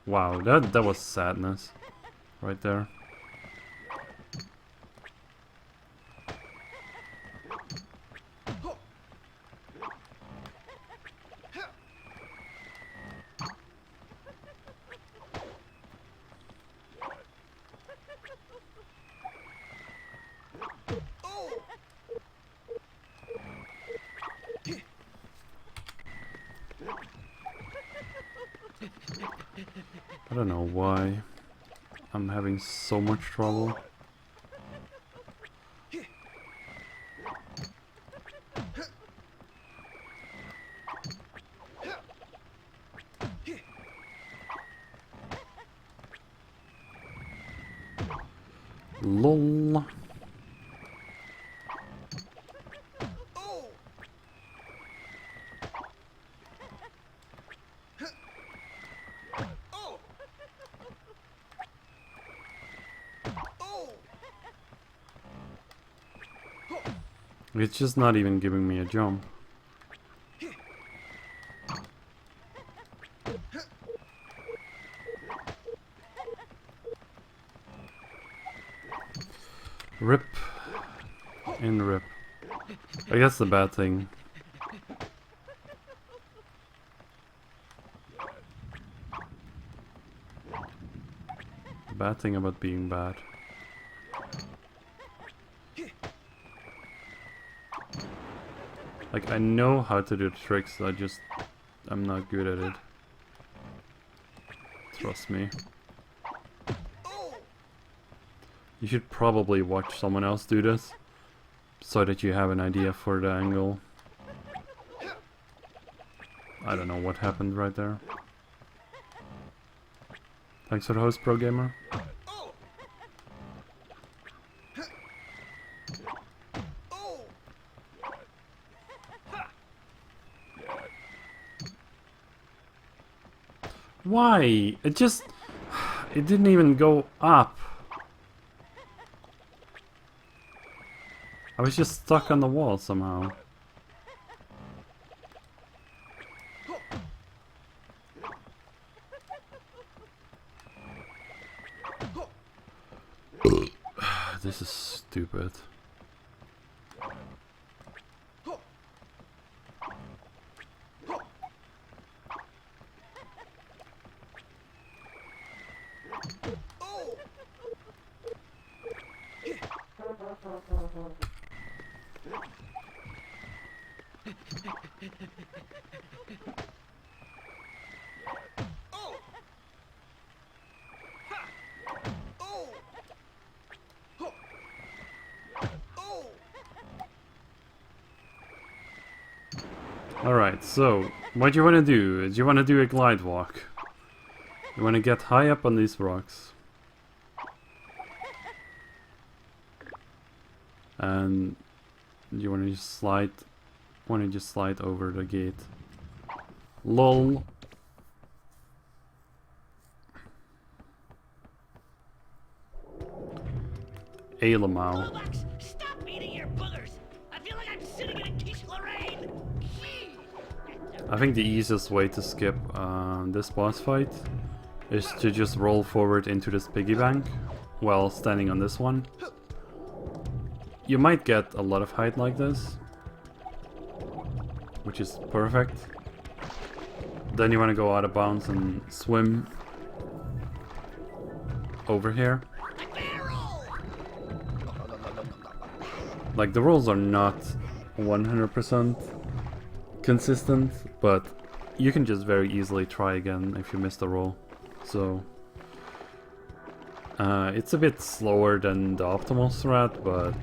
Wow, that was sadness right there. I don't know why I'm having so much trouble. LOL. It's just not even giving me a jump. RIP. In RIP. I guess the bad thing. The bad thing about being bad. Like, I know how to do tricks, I'm not good at it. Trust me. You should probably watch someone else do this, so that you have an idea for the angle. I don't know what happened right there. Thanks for the host, Pro Gamer. Why? It didn't even go up. I was just stuck on the wall somehow. This is stupid. Alright, so what you want to do is you want to do a glide walk. You want to get high up on these rocks. And you want to just slide over the gate. LOL. Alamau. Robux, stop eating your boogers. I feel like I'm sitting in a quiche Lorraine. I think the easiest way to skip this boss fight is to just roll forward into this piggy bank while standing on this one. You might get a lot of height like this, which is perfect. Then you want to go out of bounds and swim over here. Like, the rolls are not 100% consistent, but you can just very easily try again if you missed a roll. So it's a bit slower than the optimal strat, but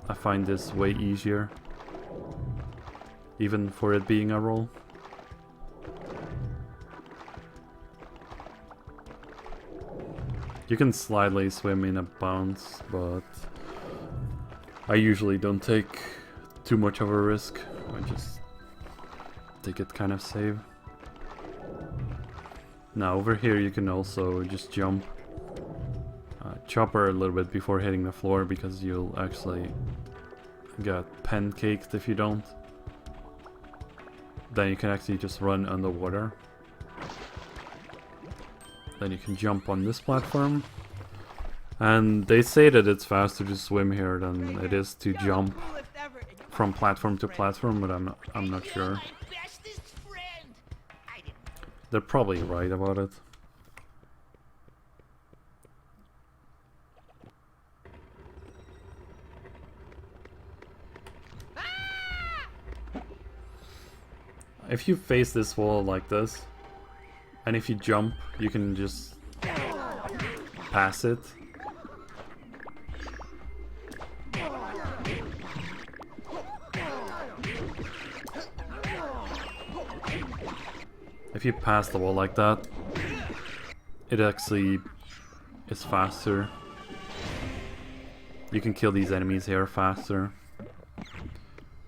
I find this way easier, even for it being a roll. You can slightly swim in a bounce, but I usually don't take too much of a risk. I just take it kind of safe. Now over here you can also just jump. Chopper a little bit before hitting the floor, because you'll actually get pancaked if you don't. Then you can actually just run underwater. Then you can jump on this platform. And they say that it's faster to swim here than it is to jump from platform to platform, but I'm not sure. They're probably right about it. If you face this wall like this, and if you jump, you can just pass it. If you pass the wall like that, it actually is faster. You can kill these enemies here faster.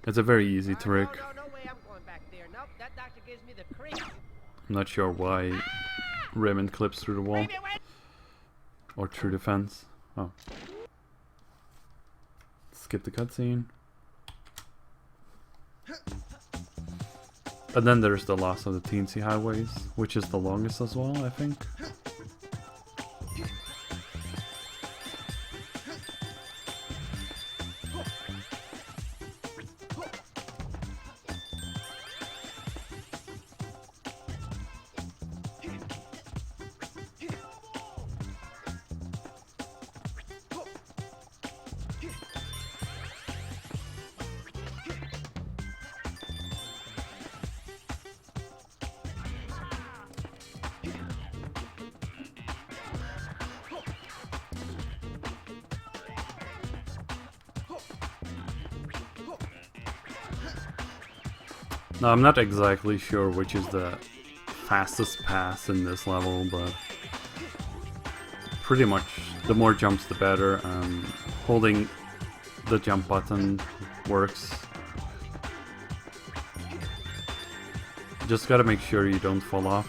It's a very easy trick. I'm not sure why Rayman clips through the wall. Or through the fence. Oh. Skip the cutscene. And then there's the last of the Teensy Highways, which is the longest as well, I think. Now I'm not exactly sure which is the fastest pass in this level, but pretty much the more jumps the better, and holding the jump button works. Just gotta make sure you don't fall off.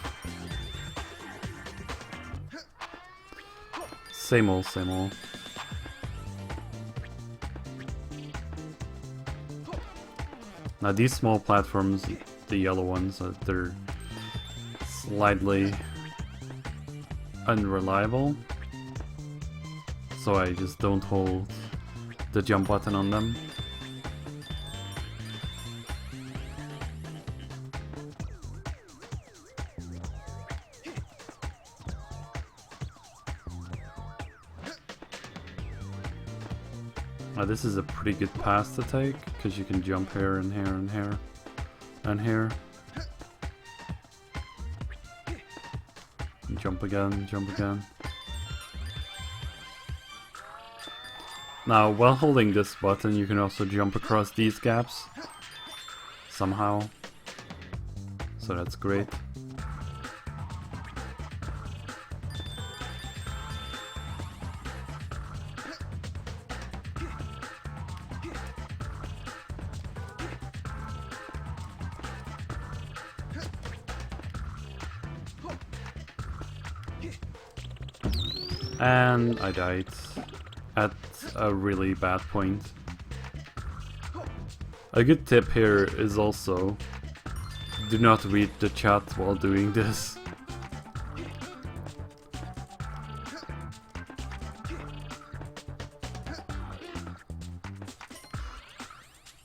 Same old, same old. Now these small platforms, the yellow ones, they're slightly unreliable. So I just don't hold the jump button on them. Now this is a pretty good pass to take, because you can jump here and here and here and here. And jump again, jump again. Now while holding this button you can also jump across these gaps somehow. So that's great. And I died at a really bad point. A good tip here is also do not read the chat while doing this.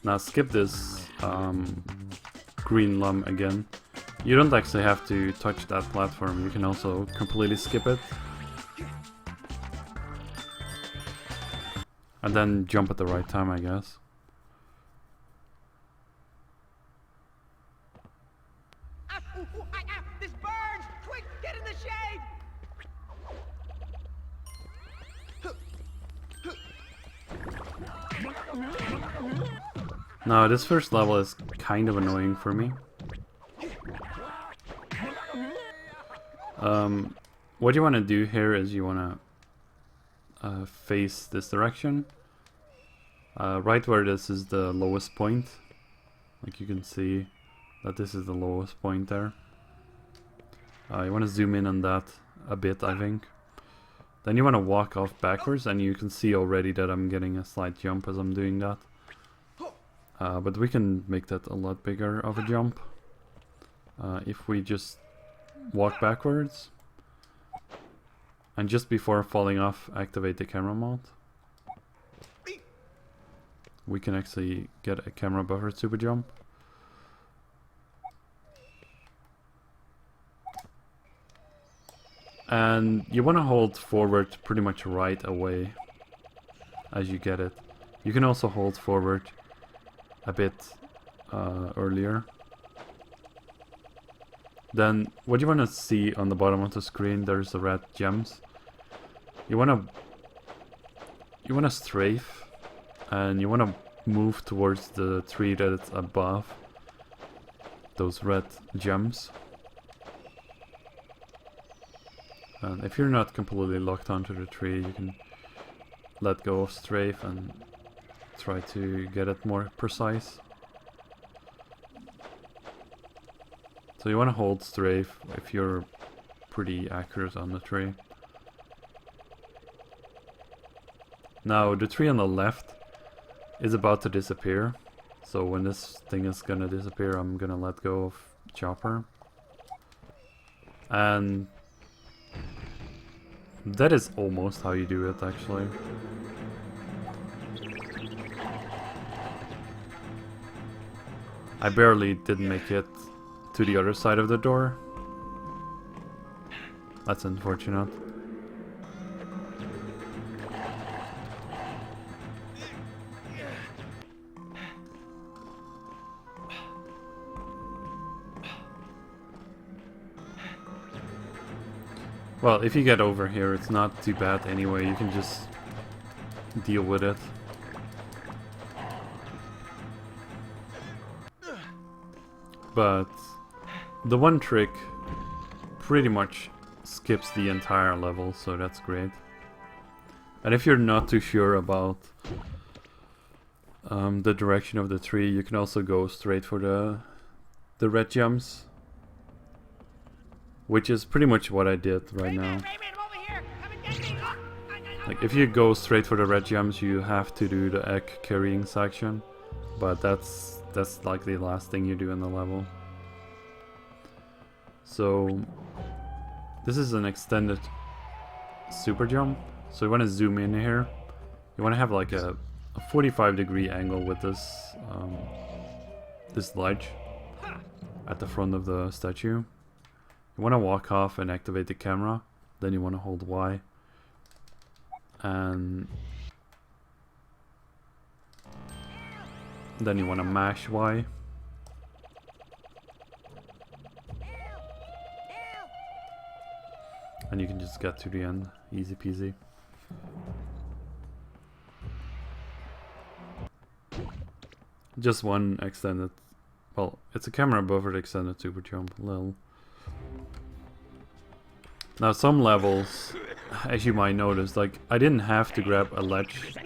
Now skip this green lump again. You don't actually have to touch that platform, you can also completely skip it. And then jump at the right time, I guess. This burns! Quick, get in the shade! Now this first level is kind of annoying for me. What you want to do here is you want to face this direction. Right where this is the lowest point. Like you can see that this is the lowest point there. You want to zoom in on that a bit, I think. Then you want to walk off backwards, and you can see already that I'm getting a slight jump as I'm doing that. But we can make that a lot bigger of a jump. If we just walk backwards. And just before falling off, activate the camera mode. We can actually get a camera buffer super jump. And you want to hold forward pretty much right away as you get it. You can also hold forward a bit earlier. Then what you want to see on the bottom of the screen, there's the red gems. You want to strafe, and you want to move towards the tree that is above those red gems. And if you're not completely locked onto the tree, you can let go of strafe and try to get it more precise. So you want to hold strafe if you're pretty accurate on the tree. Now the tree on the left is about to disappear. So when this thing is gonna disappear, I'm gonna let go of Chopper. And that is almost how you do it, actually. I barely didn't make it to the other side of the door. That's unfortunate. Well, if you get over here, it's not too bad anyway. You can just deal with it. But the one trick pretty much skips the entire level, so that's great. And if you're not too sure about the direction of the tree, you can also go straight for the red jumps, which is pretty much what I did right now. Rayman, over here! Come and get me! Like, if you go straight for the red jumps, you have to do the egg carrying section, but that's like the last thing you do in the level. So this is an extended super jump. So you want to zoom in here. You want to have like a 45-degree angle with this this ledge at the front of the statue. You want to walk off and activate the camera. Then you want to hold Y. And then you want to mash Y. And you can just get to the end. Easy peasy. Just one extended, well, it's a camera buffered extended super jump, lol. Now some levels, as you might notice, like I didn't have to grab a ledge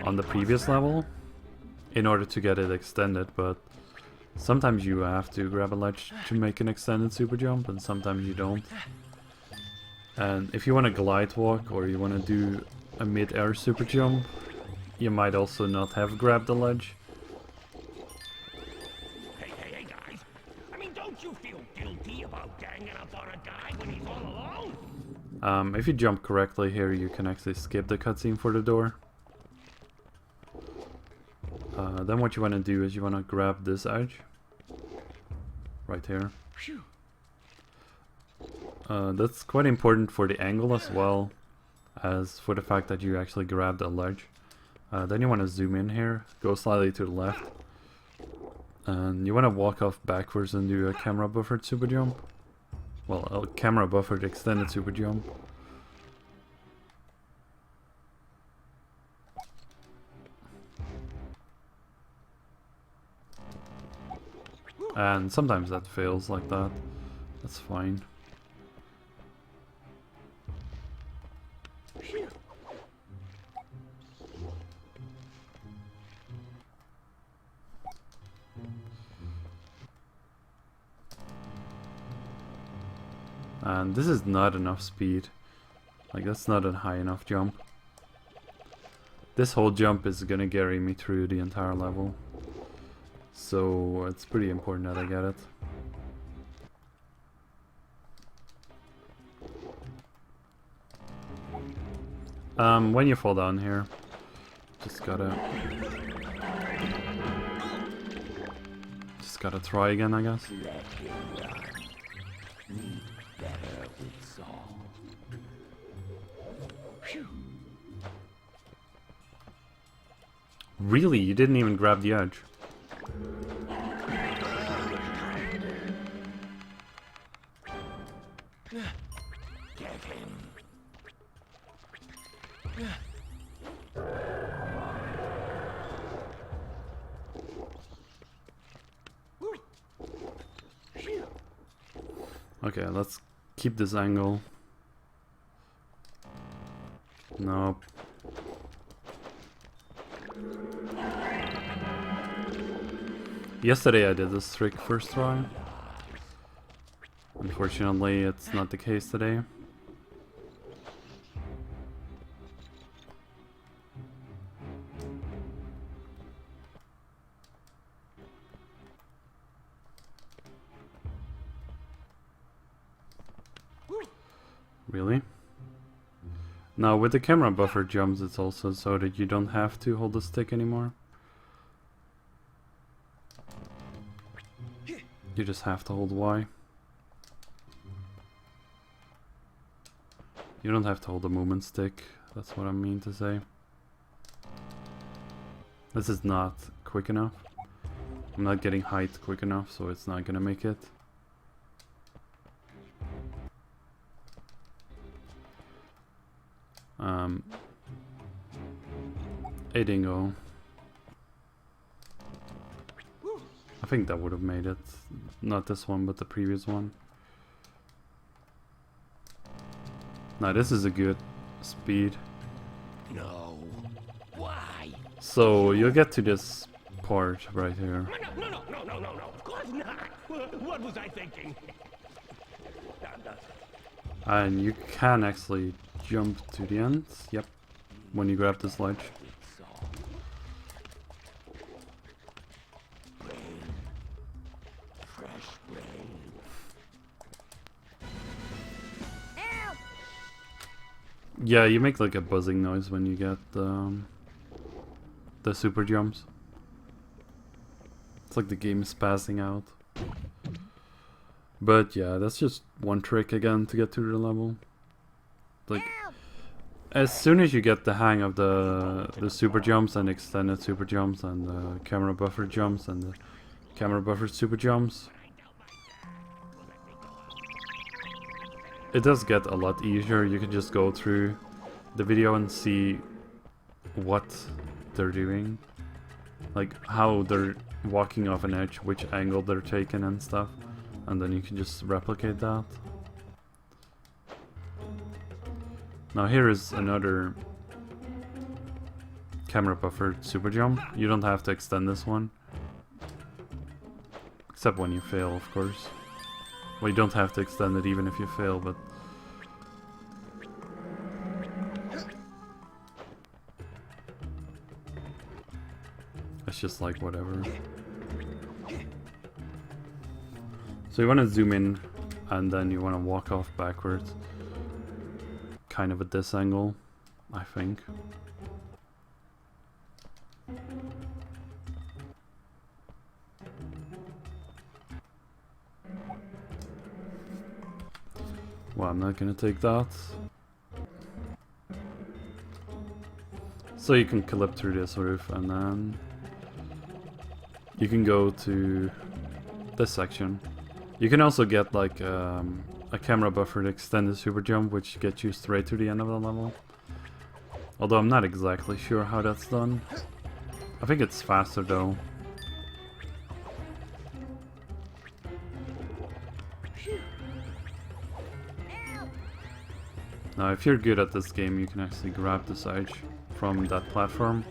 on the previous level in order to get it extended, but sometimes you have to grab a ledge to make an extended super jump and sometimes you don't. And if you want to glide walk or you want to do a mid-air super jump, you might also not have grabbed the ledge. Hey guys, I mean, don't you feel guilty about ganging up on a guy when he's all alone? If you jump correctly here, you can actually skip the cutscene for the door. Then what you want to do is you want to grab this edge right here. That's quite important for the angle as well as for the fact that you actually grabbed a ledge. Then you want to zoom in here, go slightly to the left, and you want to walk off backwards and do a camera buffered super jump. Well, a camera buffered extended super jump. And sometimes that fails like that. That's fine. And this is not enough speed. Like, that's not a high enough jump. This whole jump is gonna carry me through the entire level. So it's pretty important that I get it. When you fall down here, just gotta try again, I guess. Really? You didn't even grab the edge? Get him. Okay, let's keep this angle. Nope. Yesterday I did this trick first try. Unfortunately, it's not the case today. Really? Now with the camera buffer jumps, it's also so that you don't have to hold the stick anymore. You just have to hold Y. You don't have to hold the movement stick, that's what I mean to say. This is not quick enough. I'm not getting height quick enough, so it's not gonna make it. Hey Dingo. I think that would have made it. Not this one, but the previous one. Now this is a good speed. No. Why? So you'll get to this part right here. No. Of course not. What was I thinking? And you can actually jump to the end. Yep. When you grab this ledge. Yeah, you make like a buzzing noise when you get the super jumps. It's like the game is passing out. But yeah, that's just one trick again to get to the level. Like, as soon as you get the hang of the super jumps and extended super jumps and the camera buffer jumps and the camera buffer super jumps, it does get a lot easier. You can just go through the video and see what they're doing. Like how they're walking off an edge, which angle they're taking and stuff. And then you can just replicate that. Now here is another camera buffered super jump. You don't have to extend this one. Except when you fail, of course. Well, you don't have to extend it even if you fail, but... it's just like whatever. So you want to zoom in and then you want to walk off backwards. Kind of at this angle, I think. Well, I'm not gonna take that. So you can clip through this roof and then you can go to this section. You can also get like a camera buffer to extend the super jump, which gets you straight to the end of the level. Although I'm not exactly sure how that's done. I think it's faster though. Now if you're good at this game, you can actually grab the side from that platform.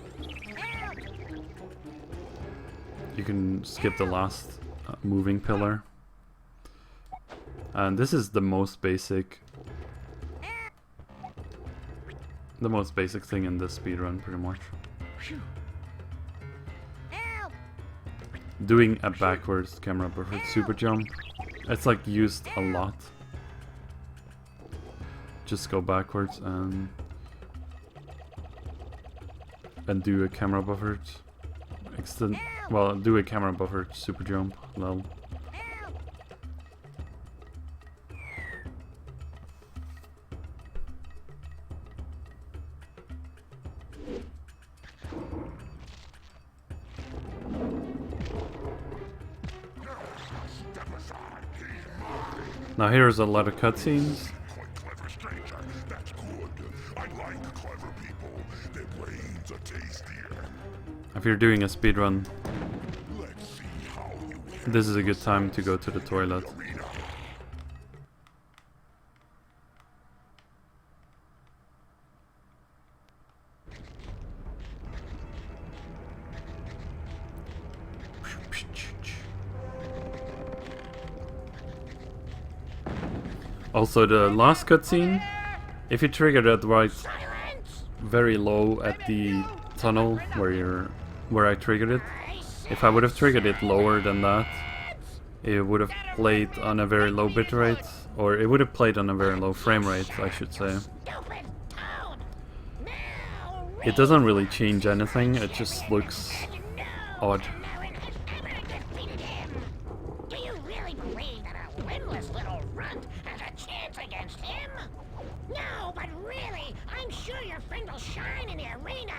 You can skip the last moving pillar. And this is the most basic thing in this speedrun, pretty much. Doing a backwards camera buffer super jump. It's like used a lot. Just go backwards and do a camera buffered extend. Well, do a camera buffered super jump. Lol. Now here's a lot of cutscenes. Clever stranger, that's good. I like clever people. Their brains are tastier. If you're doing a speedrun, Let's see how you this is a good time to go to the toilet. arena. Also, the last cutscene, if you trigger that right very low at the tunnel where I triggered it, if I would have triggered it lower than that, it would have played on a very low bitrate, or it would have played on a very low frame rate, I should say. It doesn't really change anything, it just looks odd. Do you really believe that a winless little runt has a chance against him? No, but really, I'm sure your friend will shine in the arena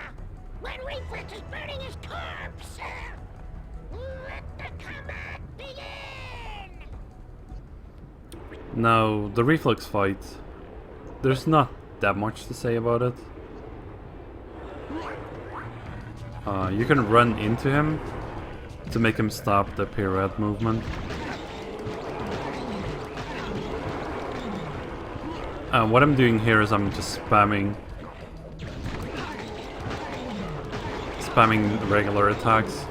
when Reflex is burning his corpse. Let the combat begin! Now, the Reflex fight, there's not that much to say about it. You can run into him, to make him stop the pirouette movement. What I'm doing here is I'm just spamming regular attacks.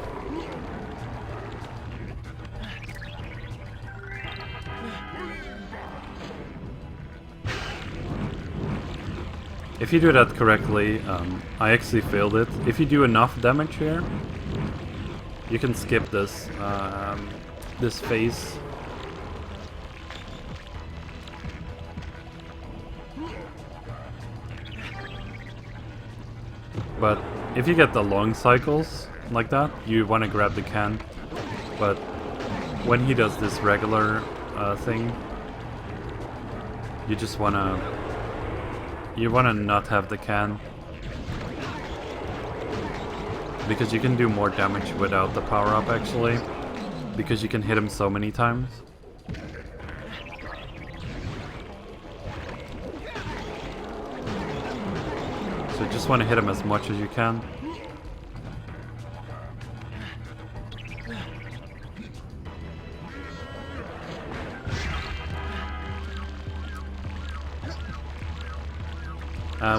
If you do that correctly, I actually failed it. If you do enough damage here, you can skip this this phase. But if you get the long cycles like that, you want to grab the can. But when he does this regular thing, you just wanna not have the can, because you can do more damage without the power up actually, because you can hit him so many times. So you just want to hit him as much as you can.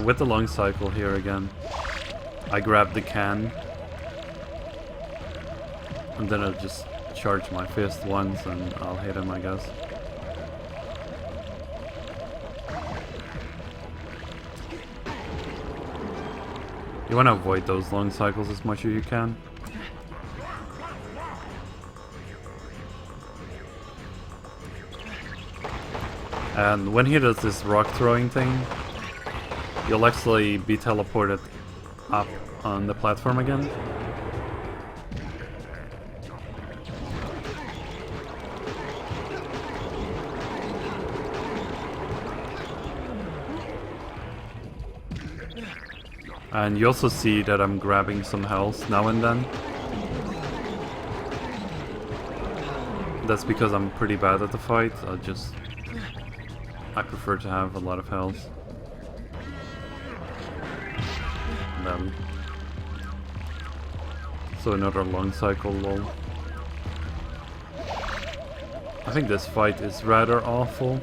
With the long cycle here again, I grab the can and then I'll just charge my fist once and I'll hit him, I guess. You want to avoid those long cycles as much as you can. And when he does this rock throwing thing, you'll actually be teleported up on the platform again. And you also see that I'm grabbing some health now and then. That's because I'm pretty bad at the fight. I prefer to have a lot of health. So another long cycle lol. I think this fight is rather awful.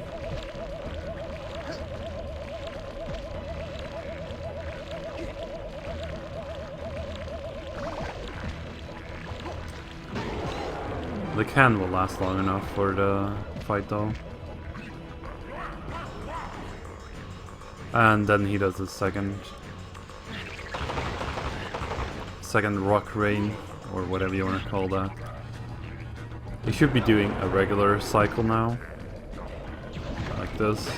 The can will last long enough for the fight though. And then he does his second rock rain, or whatever you want to call that. He should be doing a regular cycle now, like this.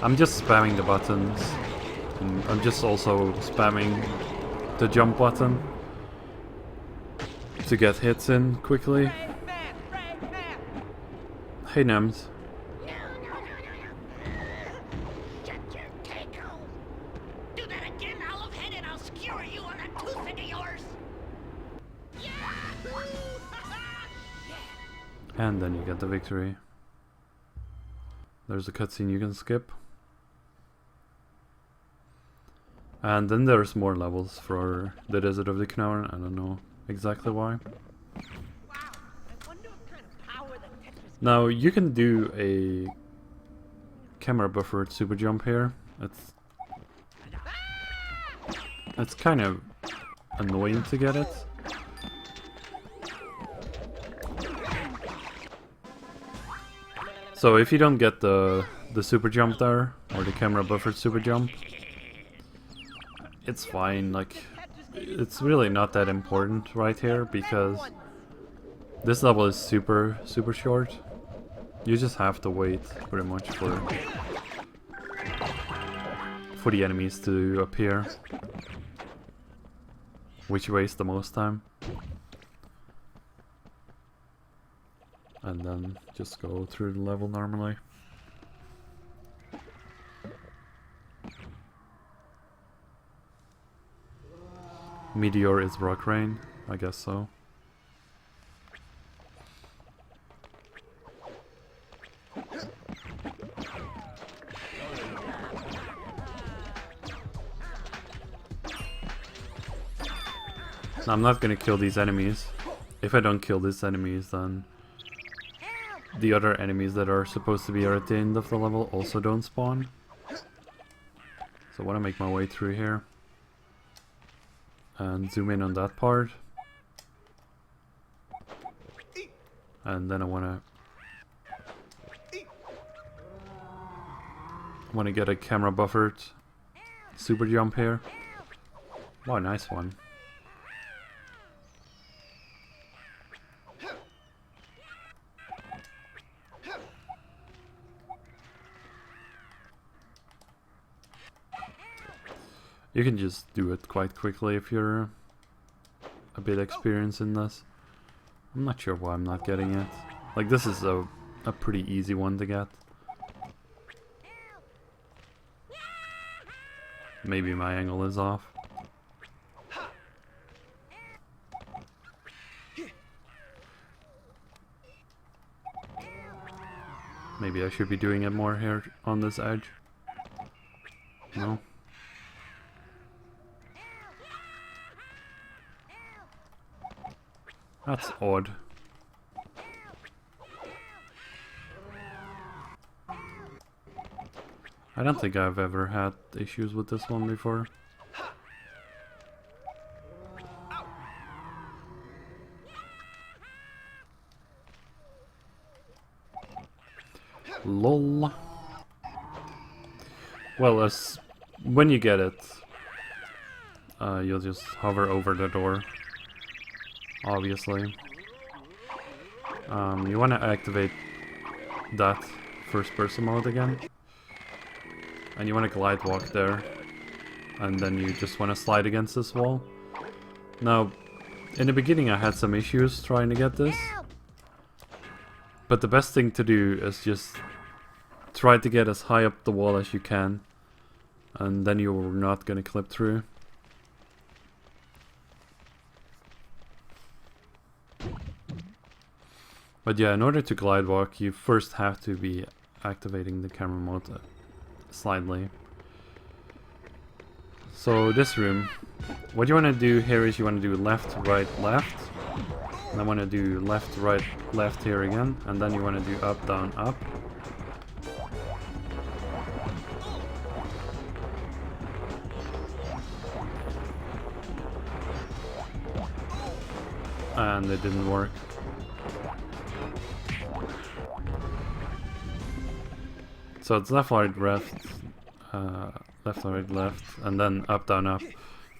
I'm just spamming the buttons, and I'm just also spamming the jump button to get hits in quickly. Hey Nems. No. Shut your taco. Do that again, olive head, and I'll skewer you on that toothpick of yours. Yahoo! And then you get the victory. There's a cutscene you can skip. And then there's more levels for the Desert of the Knarn. I don't know exactly why. Now you can do a camera buffered super jump here. It's kind of annoying to get it. So if you don't get the super jump there, or the camera buffered super jump, it's fine. Like, it's really not that important right here, because this level is super short. You just have to wait pretty much for the enemies to appear, which wastes the most time. And then just go through the level normally. Meteor is rock rain, I guess so. I'm not gonna kill these enemies. If I don't kill these enemies, then the other enemies that are supposed to be at the end of the level also don't spawn. So I want to make my way through here and zoom in on that part. And then I want to get a camera buffered super jump here. Wow, nice one. You can just do it quite quickly if you're a bit experienced in this. I'm not sure why I'm not getting it. Like, this is a pretty easy one to get. Maybe my angle is off. Maybe I should be doing it more here on this edge. No? That's odd. I don't think I've ever had issues with this one before. LOL. Well, when you get it, you'll just hover over the door. Obviously. You want to activate that first person mode again. And you want to glide walk there. And then you just want to slide against this wall. Now, in the beginning I had some issues trying to get this. But the best thing to do is just try to get as high up the wall as you can. And then you're not going to clip through. But yeah, in order to glide walk, you first have to be activating the camera mode slightly. So this room, what you want to do here is you want to do left, right, left. And I want to do left, right, left here again. And then you want to do up, down, up. And it didn't work. So it's left, right, left, left, right, left, and then up, down, up.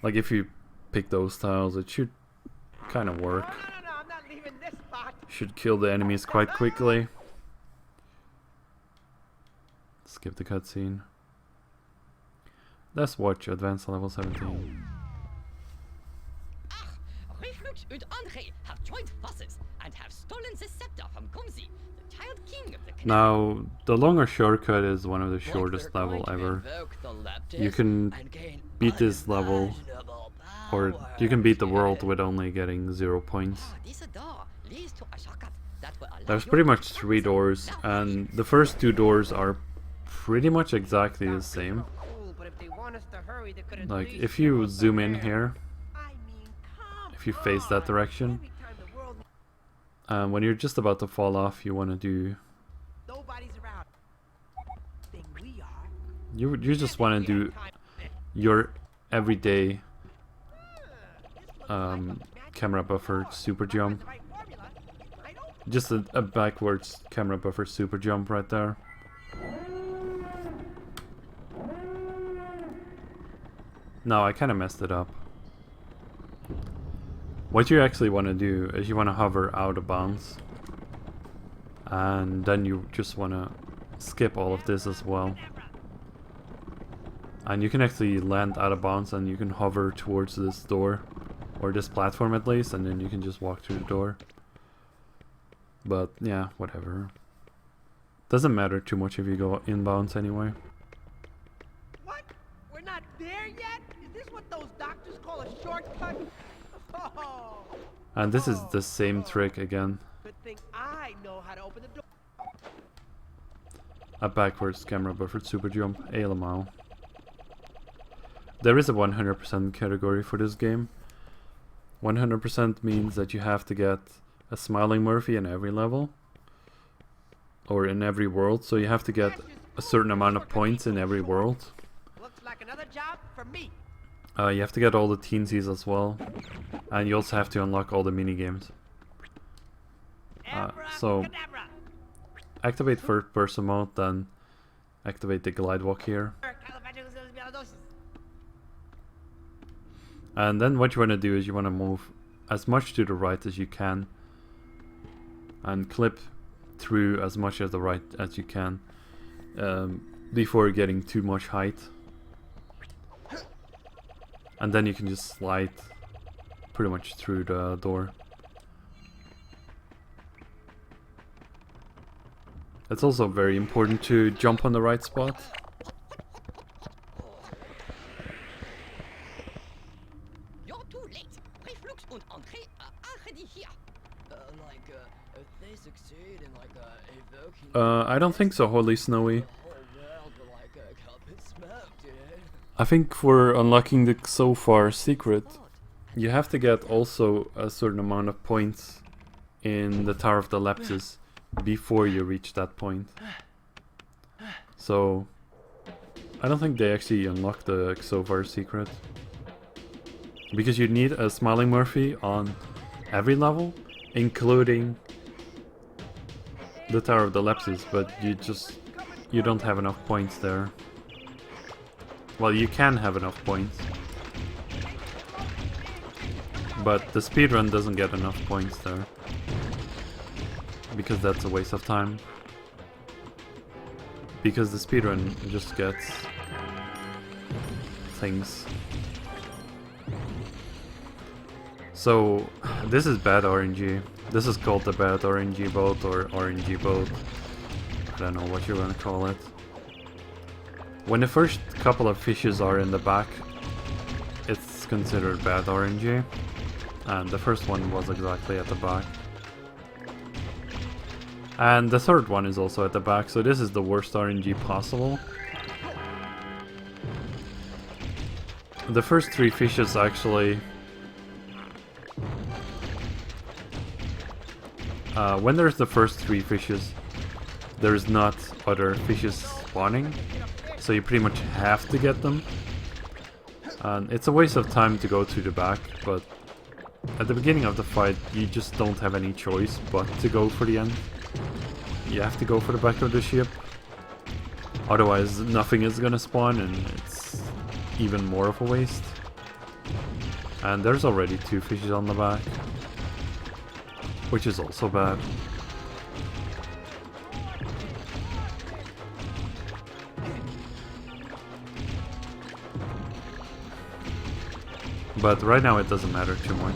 Like if you pick those tiles, it should kind of work. No, I'm not leaving this spot. Should kill the enemies quite quickly. Skip the cutscene. Let's watch Advanced Level 17. Reflex and Andre have joined forces and have stolen the scepter from Kumsi, the child king of the canal. Now, the longer shortcut is one of the shortest level ever. You can beat this level, or you can beat the world with only getting 0 points. There's pretty much 3 doors, and the first 2 doors are pretty much exactly the same. Like, if you zoom in here, if you face that direction, when you're just about to fall off, you want to do... You just want to do your everyday camera buffer super jump. Just a backwards camera buffer super jump right there. No, I kind of messed it up. What you actually want to do is you want to hover out of bounds. And then you just want to skip all of this as well. And you can actually land out of bounds and you can hover towards this door. Or this platform at least, and then you can just walk through the door. But yeah, whatever. Doesn't matter too much if you go inbounds anyway. What? We're not there yet? Is this what those doctors call a shortcut? Oh. And this is the same trick again. Good thing I know how to open the door. A backwards camera buffered super jump, helemaal. There is a 100% category for this game. 100% means that you have to get a Smiling Murphy in every level. Or in every world, so you have to get a certain amount of points in every world. Looks like another job for me. You have to get all the teensies as well. And you also have to unlock all the minigames. So, activate first person mode, then activate the glide walk here. And then what you want to do is you want to move as much to the right as you can. And clip through as much as the right as you can. Before getting too much height. And then you can just slide pretty much through the door. It's also very important to jump on the right spot. You're too late. Reflex und Entrée are already here. If they succeed in evoking I don't think so, Holy Snowy. the whole world will cup in smoke, dude. I think for unlocking the so far secret, you have to get also a certain amount of points in the Tower of the Lepses before you reach that point. So, I don't think they actually unlock the so far secret. Because you need a Smiling Murphy on every level, including the Tower of the Lepses, but you don't have enough points there. Well, you can have enough points, but the speedrun doesn't get enough points there, because that's a waste of time. Because the speedrun just gets things. So, this is bad RNG. This is called the bad RNG boat or RNG boat. I don't know what you're gonna call it. When the first couple of fishes are in the back, it's considered bad RNG. And the first one was exactly at the back. And the third one is also at the back, so this is the worst RNG possible. The first three fishes actually... when there's the first three fishes, there's not other fishes spawning, so you pretty much have to get them. And it's a waste of time to go to the back, but at the beginning of the fight you just don't have any choice but to go for the end. You have to go for the back of the ship, otherwise nothing is gonna spawn and it's even more of a waste. And there's already two fishes on the back, which is also bad. But right now it doesn't matter too much.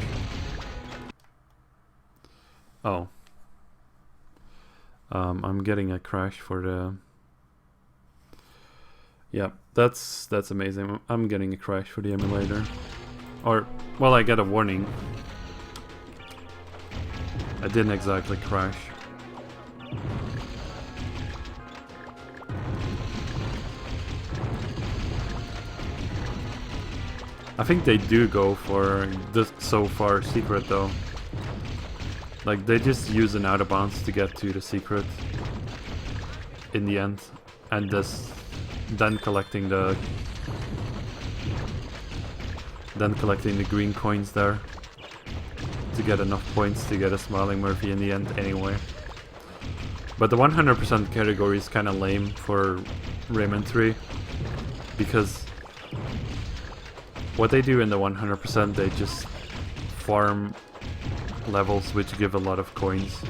Oh. I'm getting a crash for the... Yeah, that's amazing. I'm getting a crash for the emulator. Or, well, I get a warning. I didn't exactly crash. I think they do go for the so far secret though. Like they just use an out of bounds to get to the secret in the end, and then collecting the green coins there to get enough points to get a Smiling Murphy in the end anyway. But the 100% category is kind of lame for Rayman 3, because what they do in the 100%, they just farm levels which give a lot of coins,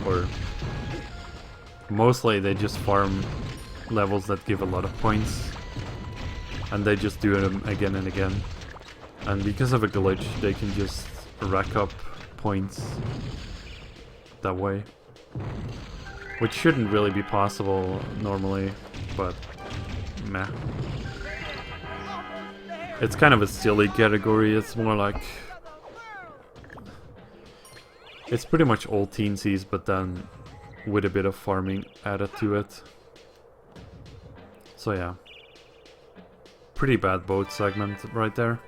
or mostly they just farm levels that give a lot of points, and they just do them again and again. And because of a glitch, they can just rack up points that way, which shouldn't really be possible normally, but meh. It's kind of a silly category. It's more like... it's pretty much all teensies, but then with a bit of farming added to it. So yeah. Pretty bad boat segment right there.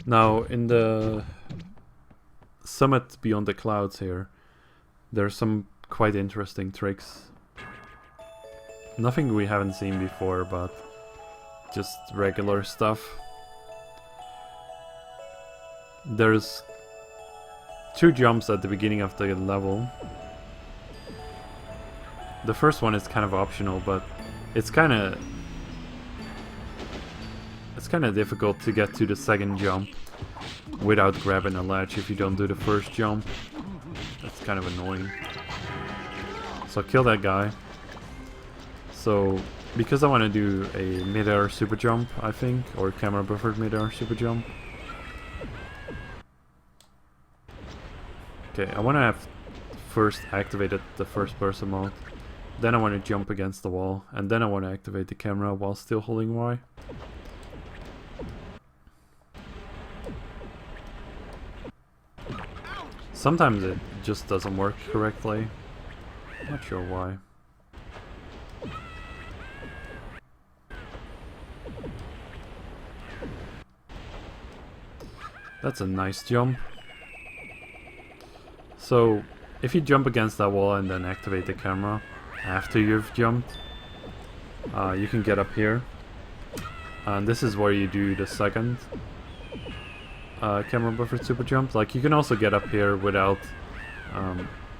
Now, in the summit beyond the clouds here, there's some quite interesting tricks. Nothing we haven't seen before, but just regular stuff. There's 2 jumps at the beginning of the level. The first one is kind of optional, but it's kind of difficult to get to the second jump without grabbing a ledge if you don't do the first jump. That's kind of annoying. So kill that guy. So because I want to do a mid-air super jump, I think, or camera buffered mid-air super jump. Okay, I want to have first activated the first person mode. Then I want to jump against the wall, and then I want to activate the camera while still holding Y. Sometimes it just doesn't work correctly. Not sure why. That's a nice jump. So, if you jump against that wall and then activate the camera after you've jumped, you can get up here. And this is where you do the second camera buffered super jump. Like, you can also get up here without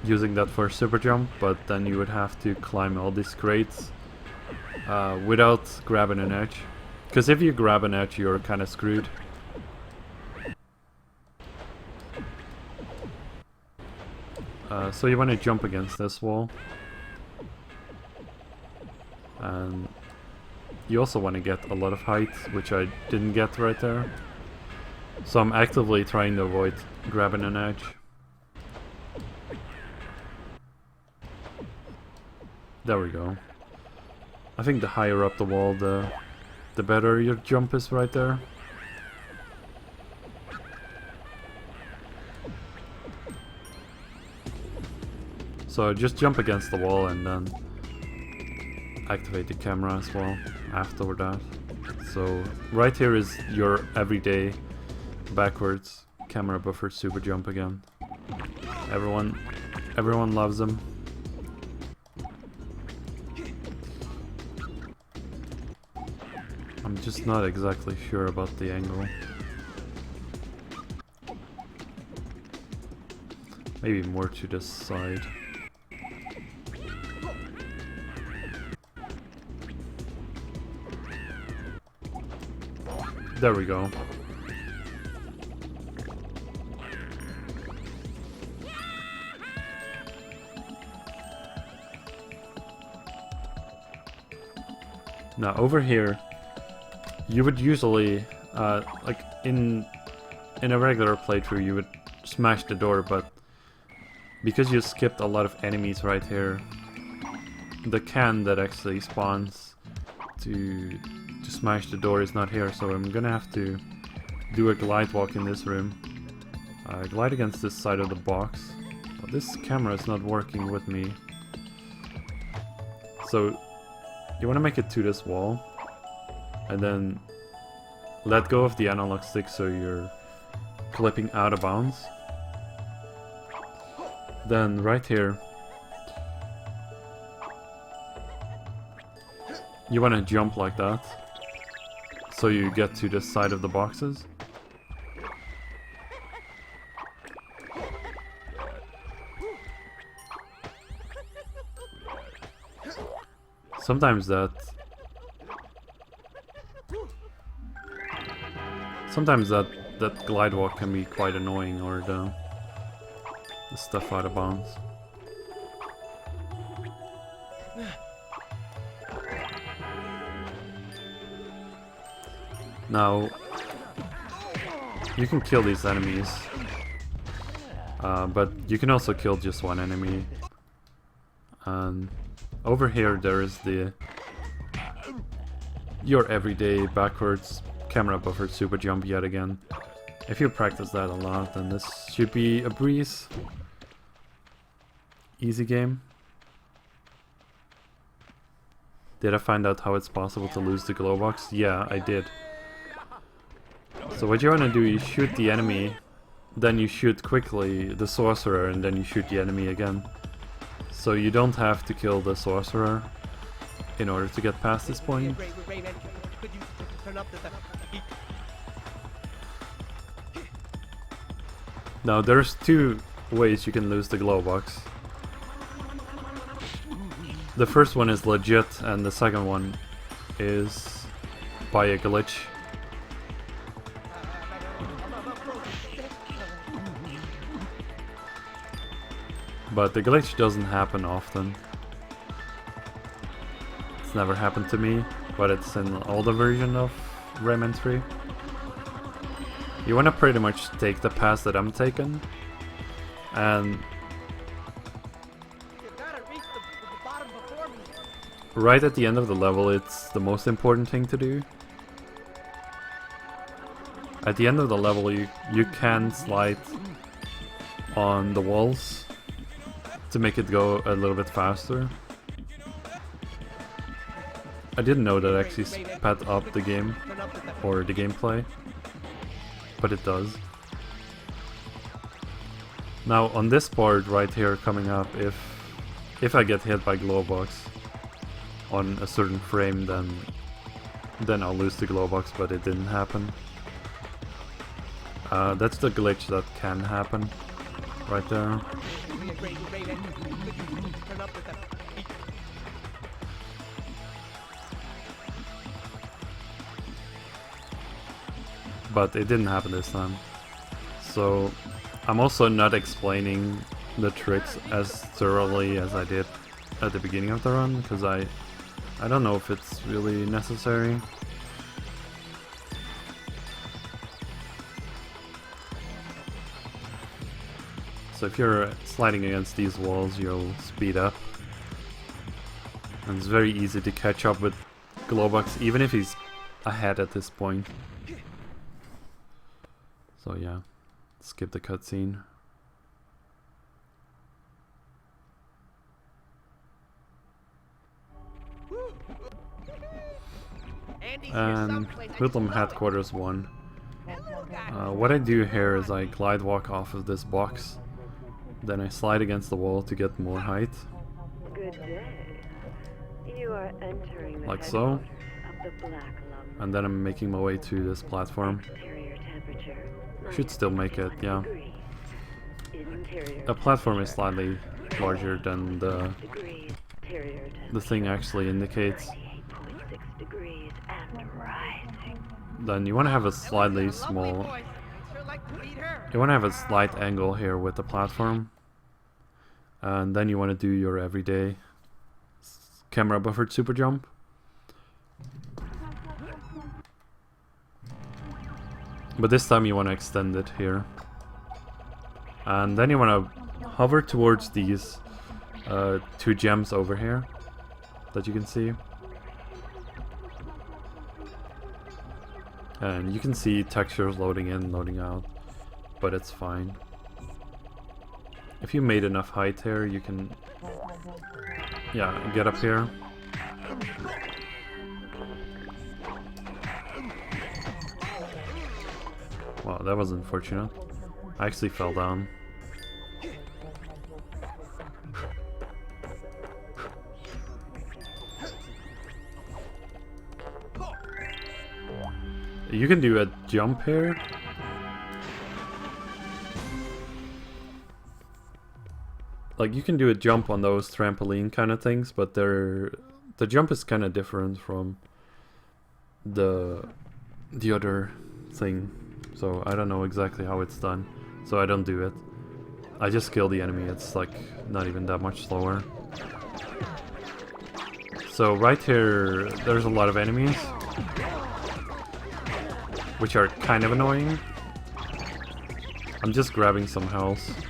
using that first super jump, but then you would have to climb all these crates without grabbing an edge. Because if you grab an edge, you're kind of screwed. So you want to jump against this wall. And you also want to get a lot of height, which I didn't get right there. So I'm actively trying to avoid grabbing an edge. There we go. I think the higher up the wall, the better your jump is right there. So just jump against the wall and then activate the camera as well after that. So right here is your everyday backwards camera buffered super jump again. Everyone loves them. I'm just not exactly sure about the angle. Maybe more to this side. There we go. Now over here, you would usually, like in a regular playthrough, you would smash the door, but because you skipped a lot of enemies right here, the can that actually spawns to smash the door is not here, so I'm gonna have to do a glide walk in this room. Glide against this side of the box. But this camera is not working with me. So you want to make it to this wall and then let go of the analog stick so you're clipping out of bounds. Then right here you want to jump like that so you get to the side of the boxes. Sometimes that glide walk can be quite annoying, or the stuff out of bounds. Now, you can kill these enemies, but you can also kill just one enemy. And over here there is your everyday backwards camera buffered super jump yet again. If you practice that a lot, then this should be a breeze. Easy game. Did I find out how it's possible to lose the glow box? Yeah, I did. So what you want to do, you shoot the enemy, then you shoot quickly the sorcerer, and then you shoot the enemy again. So you don't have to kill the sorcerer in order to get past this point. Rayman, could you turn up the heat? Now there's two ways you can lose the glow box. The first one is legit, and the second one is by a glitch. But the glitch doesn't happen often. It's never happened to me, but it's in all the version of Rayman 3. You wanna pretty much take the path that I'm taking, and You gotta reach the bottom before me. right at the end of the level, it's the most important thing to do. At the end of the level, you can slide on the walls to make it go a little bit faster. I didn't know that actually sped up the game or the gameplay, but it does. Now on this part right here coming up, if I get hit by glowbox on a certain frame, then I'll lose the glowbox, but it didn't happen. That's the glitch that can happen right there. But it didn't happen this time. So I'm also not explaining the tricks as thoroughly as I did at the beginning of the run, because I don't know if it's really necessary. So if you're sliding against these walls, you'll speed up. And it's very easy to catch up with Glowbox, even if he's ahead at this point. So yeah, skip the cutscene. And Hoodlum Headquarters 1. What I do here is I glide walk off of this box. Then I slide against the wall to get more height. Good day. You are entering the like so. Of the black lump. And then I'm making my way to this platform. Exterior temperature. Should still make it, yeah. Interior A platform is slightly larger than the thing actually indicates. 38.6 degrees and rising. Then you want to have a slightly small... You want to have a slight angle here with the platform. And then you want to do your everyday camera buffered super jump. But this time you want to extend it here. And then you want to hover towards these two gems over here that you can see. And you can see textures loading in, loading out, but it's fine. If you made enough height here, you can, yeah, get up here. Wow, that was unfortunate. I actually fell down. You can do a jump here. Like, you can do a jump on those trampoline kind of things, but the jump is kind of different from the other thing. So I don't know exactly how it's done. So I don't do it. I just kill the enemy. It's like not even that much slower. So right here, there's a lot of enemies, which are kind of annoying. I'm just grabbing some health.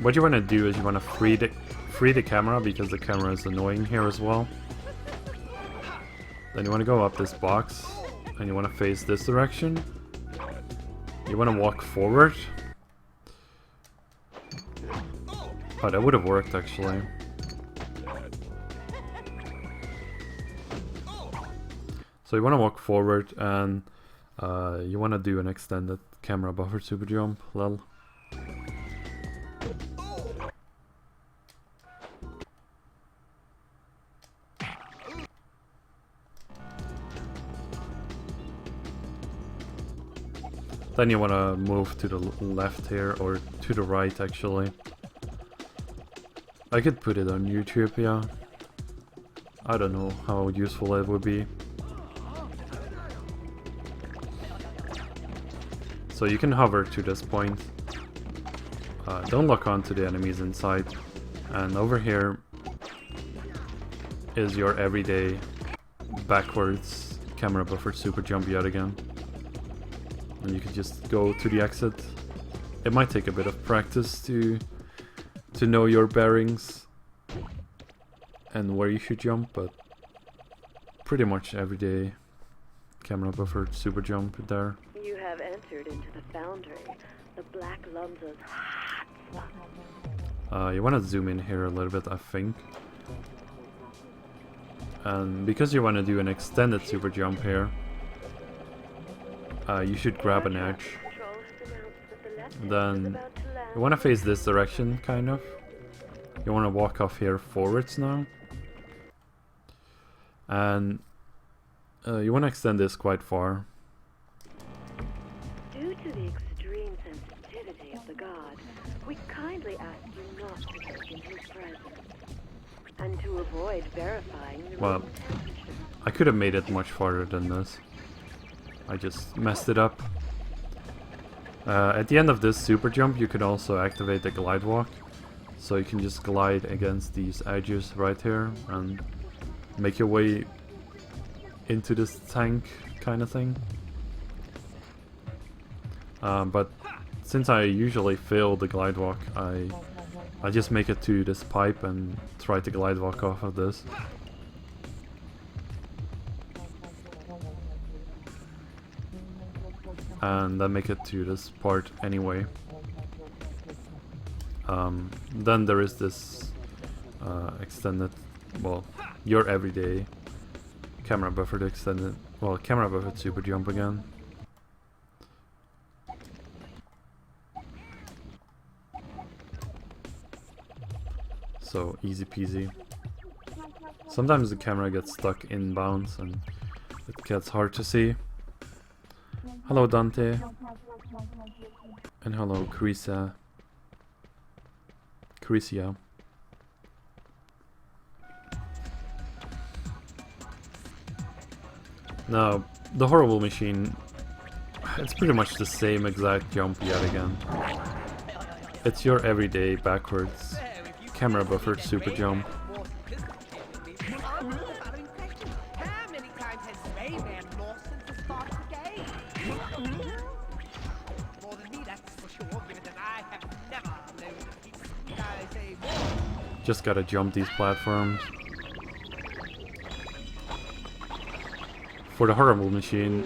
What you want to do is you want to free the camera, because the camera is annoying here as well. Then you want to go up this box and you want to face this direction. You want to walk forward. Oh, that would have worked actually. So you want to walk forward and you want to do an extended camera buffer super jump, lol. Then you want to move to the left here, or to the right actually. I could put it on YouTube, yeah. I don't know how useful it would be. So you can hover to this point. Don't lock onto the enemies inside. And over here is your everyday backwards camera buffer super jump yet again. And you can just go to the exit. It might take a bit of practice to know your bearings and where you should jump, but pretty much everyday camera buffer super jump there. You have entered into the foundry, the Black Lumsa's hot spot. You want to zoom in here a little bit, I think. And because you want to do an extended super jump here, you should grab an edge. Then you want to face this direction, kind of. You want to walk off here forwards now. And you want to extend this quite far. Due to the extreme sensitivity of the god, we kindly ask you not to touch in his presence. And to avoid verifying the Well, I could have made it much farther than this. I just messed it up. At the end of this super jump, you can also activate the glide walk. So you can just glide against these edges right here and make your way into this tank kind of thing. But since I usually fail the glide walk, I just make it to this pipe and try to glide walk off of this. And then make it to this part anyway. Then there is this extended, well, your everyday camera buffered extended, well, camera buffered super jump again. So easy peasy. Sometimes the camera gets stuck inbounds and it gets hard to see. Hello Dante. And hello Crisia. Now, the horrible machine, it's pretty much the same exact jump yet again. It's your everyday backwards camera buffered super jump. How many times has Rayman lost since the start of the game? More than me, that's for sure, given that I have never known to keep guys say more. Just gotta jump these platforms. For the horrible machine,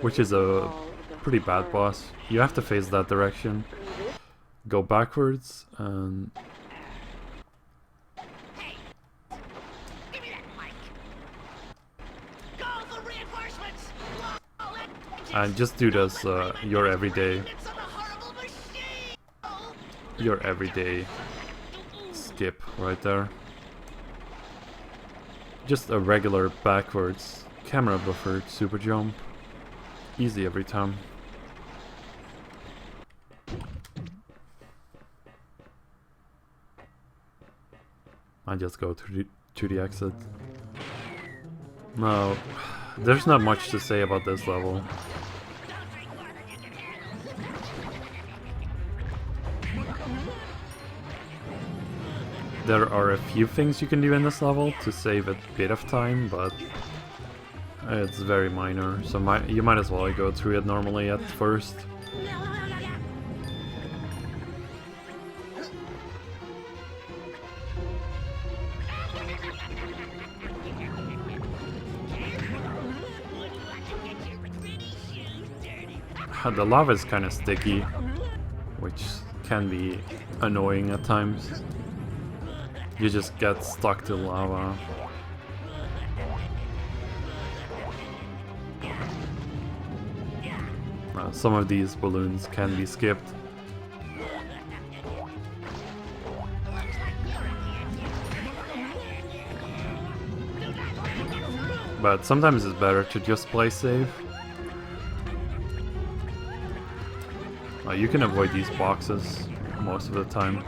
which is a pretty bad boss, you have to face that direction. Go backwards and just do this your everyday skip right there. Just a regular backwards camera buffered super jump. Easy every time. I just go to the exit. No, there's not much to say about this level. There are a few things you can do in this level to save a bit of time, but it's very minor, so you might as well go through it normally at first. The lava is kind of sticky, which can be annoying at times. You just get stuck to lava. Some of these balloons can be skipped. But sometimes it's better to just play safe. You can avoid these boxes most of the time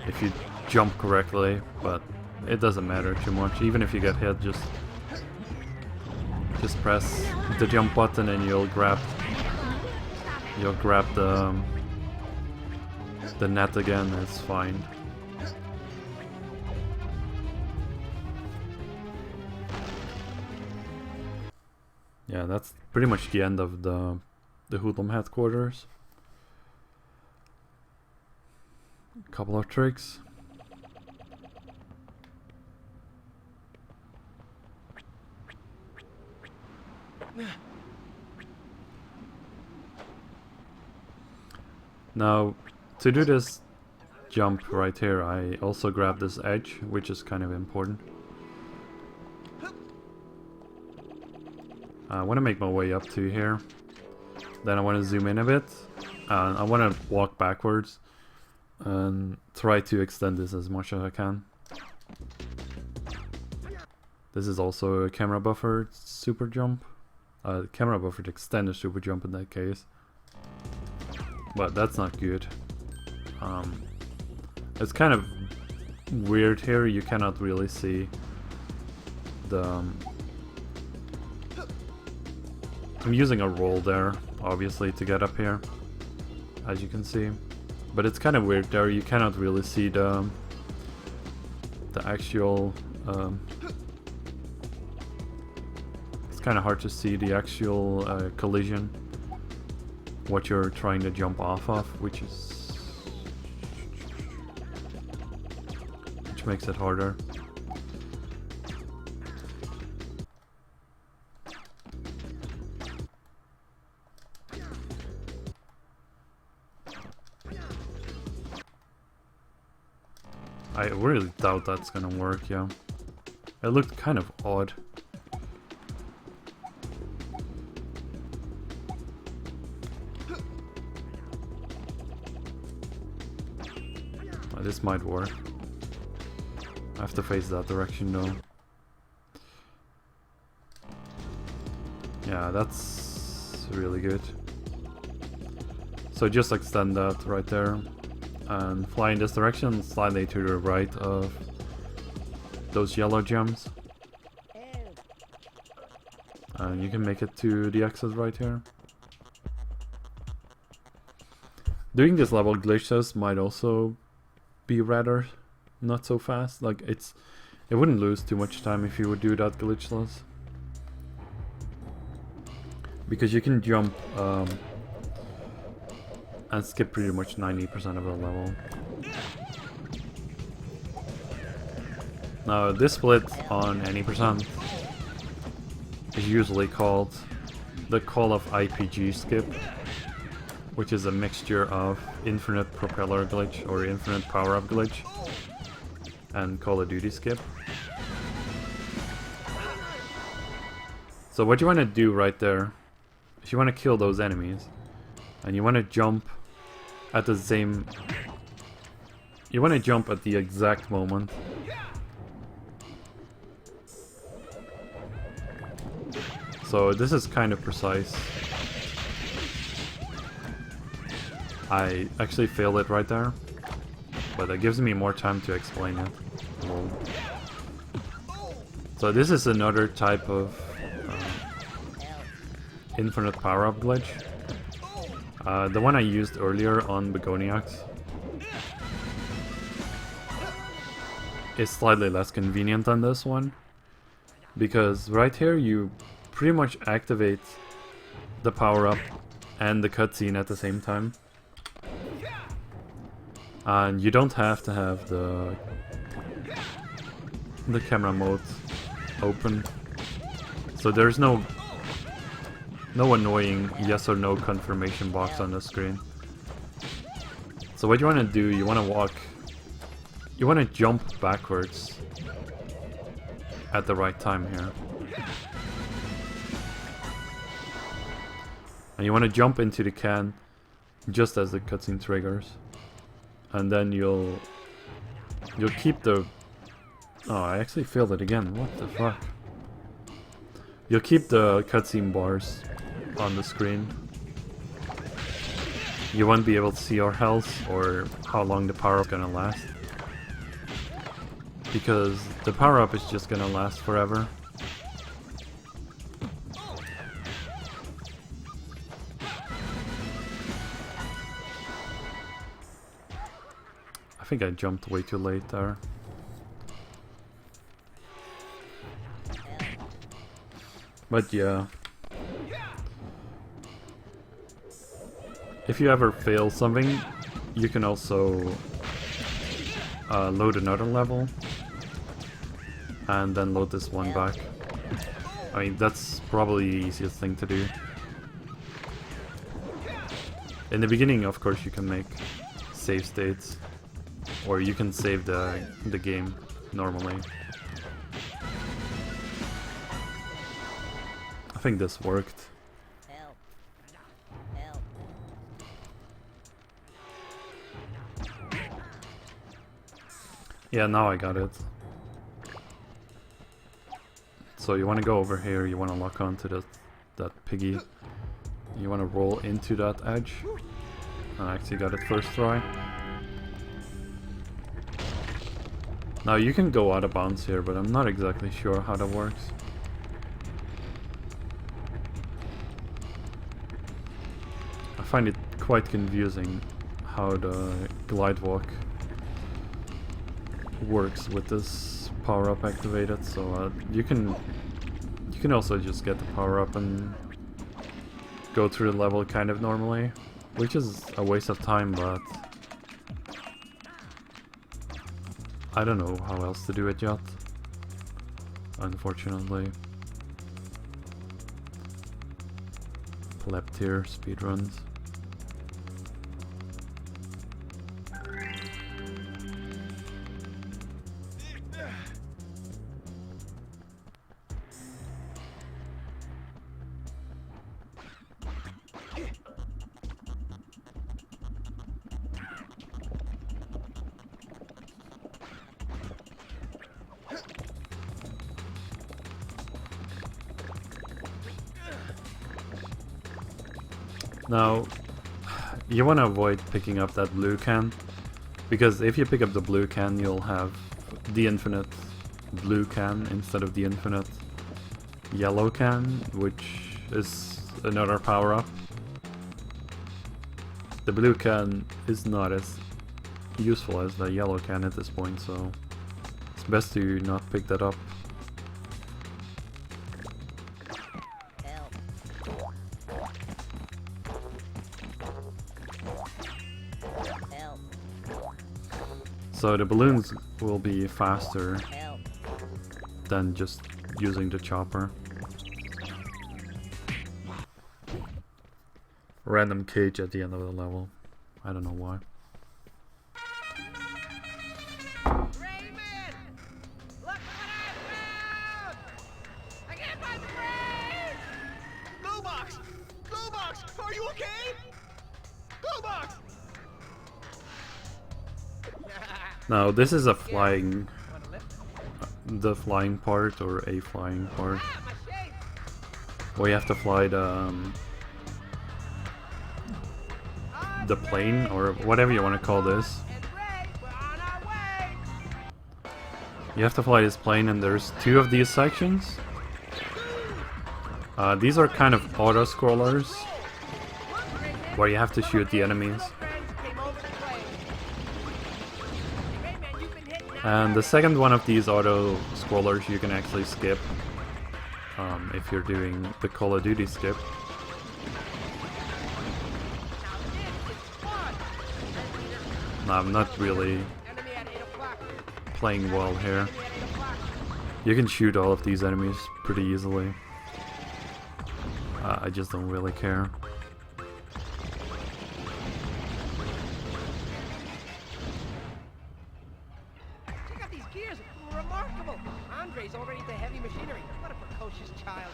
if you jump correctly, but it doesn't matter too much. Even if you get hit, just press the jump button and you'll grab the net again. It's fine. Yeah, that's pretty much the end of the Hoodlum headquarters. A couple of tricks. Now, to do this jump right here, I also grab this edge, which is kind of important. I want to make my way up to here. Then I want to zoom in a bit. I want to walk backwards and try to extend this as much as I can. This is also a camera buffered super jump. Camera buffered extended super jump in that case. But that's not good. It's kind of weird here. You cannot really see the... I'm using a roll there, obviously, to get up here, as you can see. But it's kind of weird there. You cannot really see the actual... it's kind of hard to see the actual collision, what you're trying to jump off of, which makes it harder. I really doubt that's gonna work, yeah. It looked kind of odd. This might work. I have to face that direction though. Yeah, that's really good. So just extend that right there and fly in this direction, slightly to the right of those yellow gems. And you can make it to the exit right here. Doing this level glitches might also be rather not so fast. Like it wouldn't lose too much time if you would do that glitchless, because you can jump and skip pretty much 90% of the level. Now this split on any percent is usually called the Call of IPG skip, which is a mixture of infinite propeller glitch or infinite power-up glitch and Call of Duty skip. So what you want to do right there is you want to kill those enemies and you want to jump at the same... You want to jump at the exact moment so this is kind of precise. I actually failed it right there, but that gives me more time to explain it. So this is another type of infinite power-up glitch. The one I used earlier on Begoniacs is slightly less convenient than this one, because right here you pretty much activate the power-up and the cutscene at the same time. And you don't have to have the camera mode open, so there's no annoying yes or no confirmation box on the screen. So what you want to do, you want to jump backwards at the right time here. And you want to jump into the can just as the cutscene triggers. And then you'll keep the... Oh, I actually failed it again. What the fuck? You'll keep the cutscene bars on the screen. You won't be able to see our health or how long the power-up is gonna last. Because the power-up is just gonna last forever. I think I jumped way too late there. But yeah. If you ever fail something, you can also load another level and then load this one back. I mean, that's probably the easiest thing to do. In the beginning, of course, you can make save states, or you can save the game normally. I think this worked. Yeah, now I got it. So you want to go over here, you want to lock onto that piggy. You want to roll into that edge. I actually got it first try. Now you can go out of bounds here, but I'm not exactly sure how that works. I find it quite confusing how the glide walk works with this power-up activated, so you can also just get the power-up and go through the level kind of normally, which is a waste of time, but I don't know how else to do it yet, unfortunately. Pleb tier speedruns. Now, you want to avoid picking up that blue can, because if you pick up the blue can, you'll have the infinite blue can instead of the infinite yellow can, which is another power-up. The blue can is not as useful as the yellow can at this point, so it's best to not pick that up. So the balloons will be faster than just using the chopper. Random cage at the end of the level. I don't know why. Rayman! Look what I found! I can't find the brain! Go box! Go box! Are you okay? Go box! Now this is a flying, the flying part, or a flying part, where you have to fly the plane, or whatever you want to call this. You have to fly this plane, and there's two of these sections. These are kind of auto-scrollers, where you have to shoot the enemies. And the second one of these auto-scrollers you can actually skip, if you're doing the Call of Duty skip. No, I'm not really playing well here. You can shoot all of these enemies pretty easily. I just don't really care. Remarkable! Andre's already into heavy machinery. What a precocious child.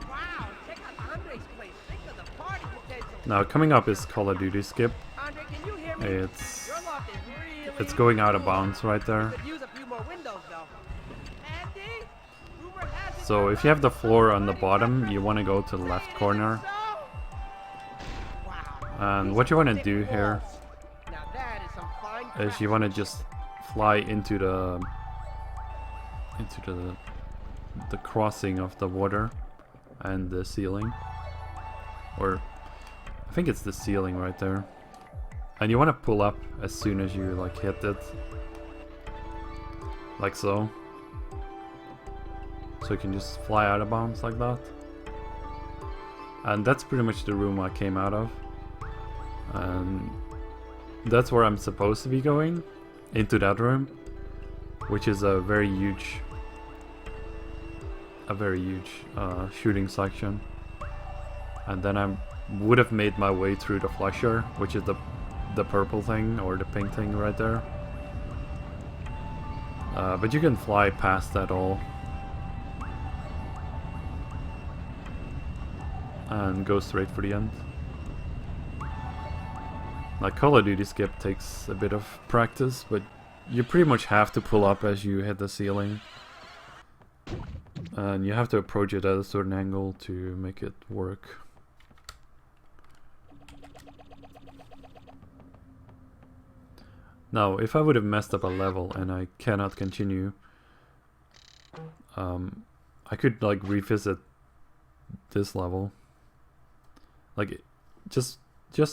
Wow, check out Andre's place. Think of the party potential. Now coming up is Call of Duty Skip. Andre, can you hear me? It's Your loft is really going out of bounds right there. could use a few more windows though. Andy, rumor has it So if you have the floor on the bottom, you want to go to the left corner. And what you want to do here now that is some fine is you want to just fly into the crossing of the water and the ceiling, or I think it's the ceiling right there, and you want to pull up as soon as you like hit it, like so, so you can just fly out of bounds like that. And that's pretty much the room I came out of, and that's where I'm supposed to be going, into that room, which is a very huge shooting section. And then I would have made my way through the flusher, which is the purple thing or the pink thing right there. But you can fly past that all and go straight for the end. Like Call of Duty Skip takes a bit of practice, but you pretty much have to pull up as you hit the ceiling. And you have to approach it at a certain angle to make it work. Now, if I would have messed up a level and I cannot continue, I could like revisit this level. Like, just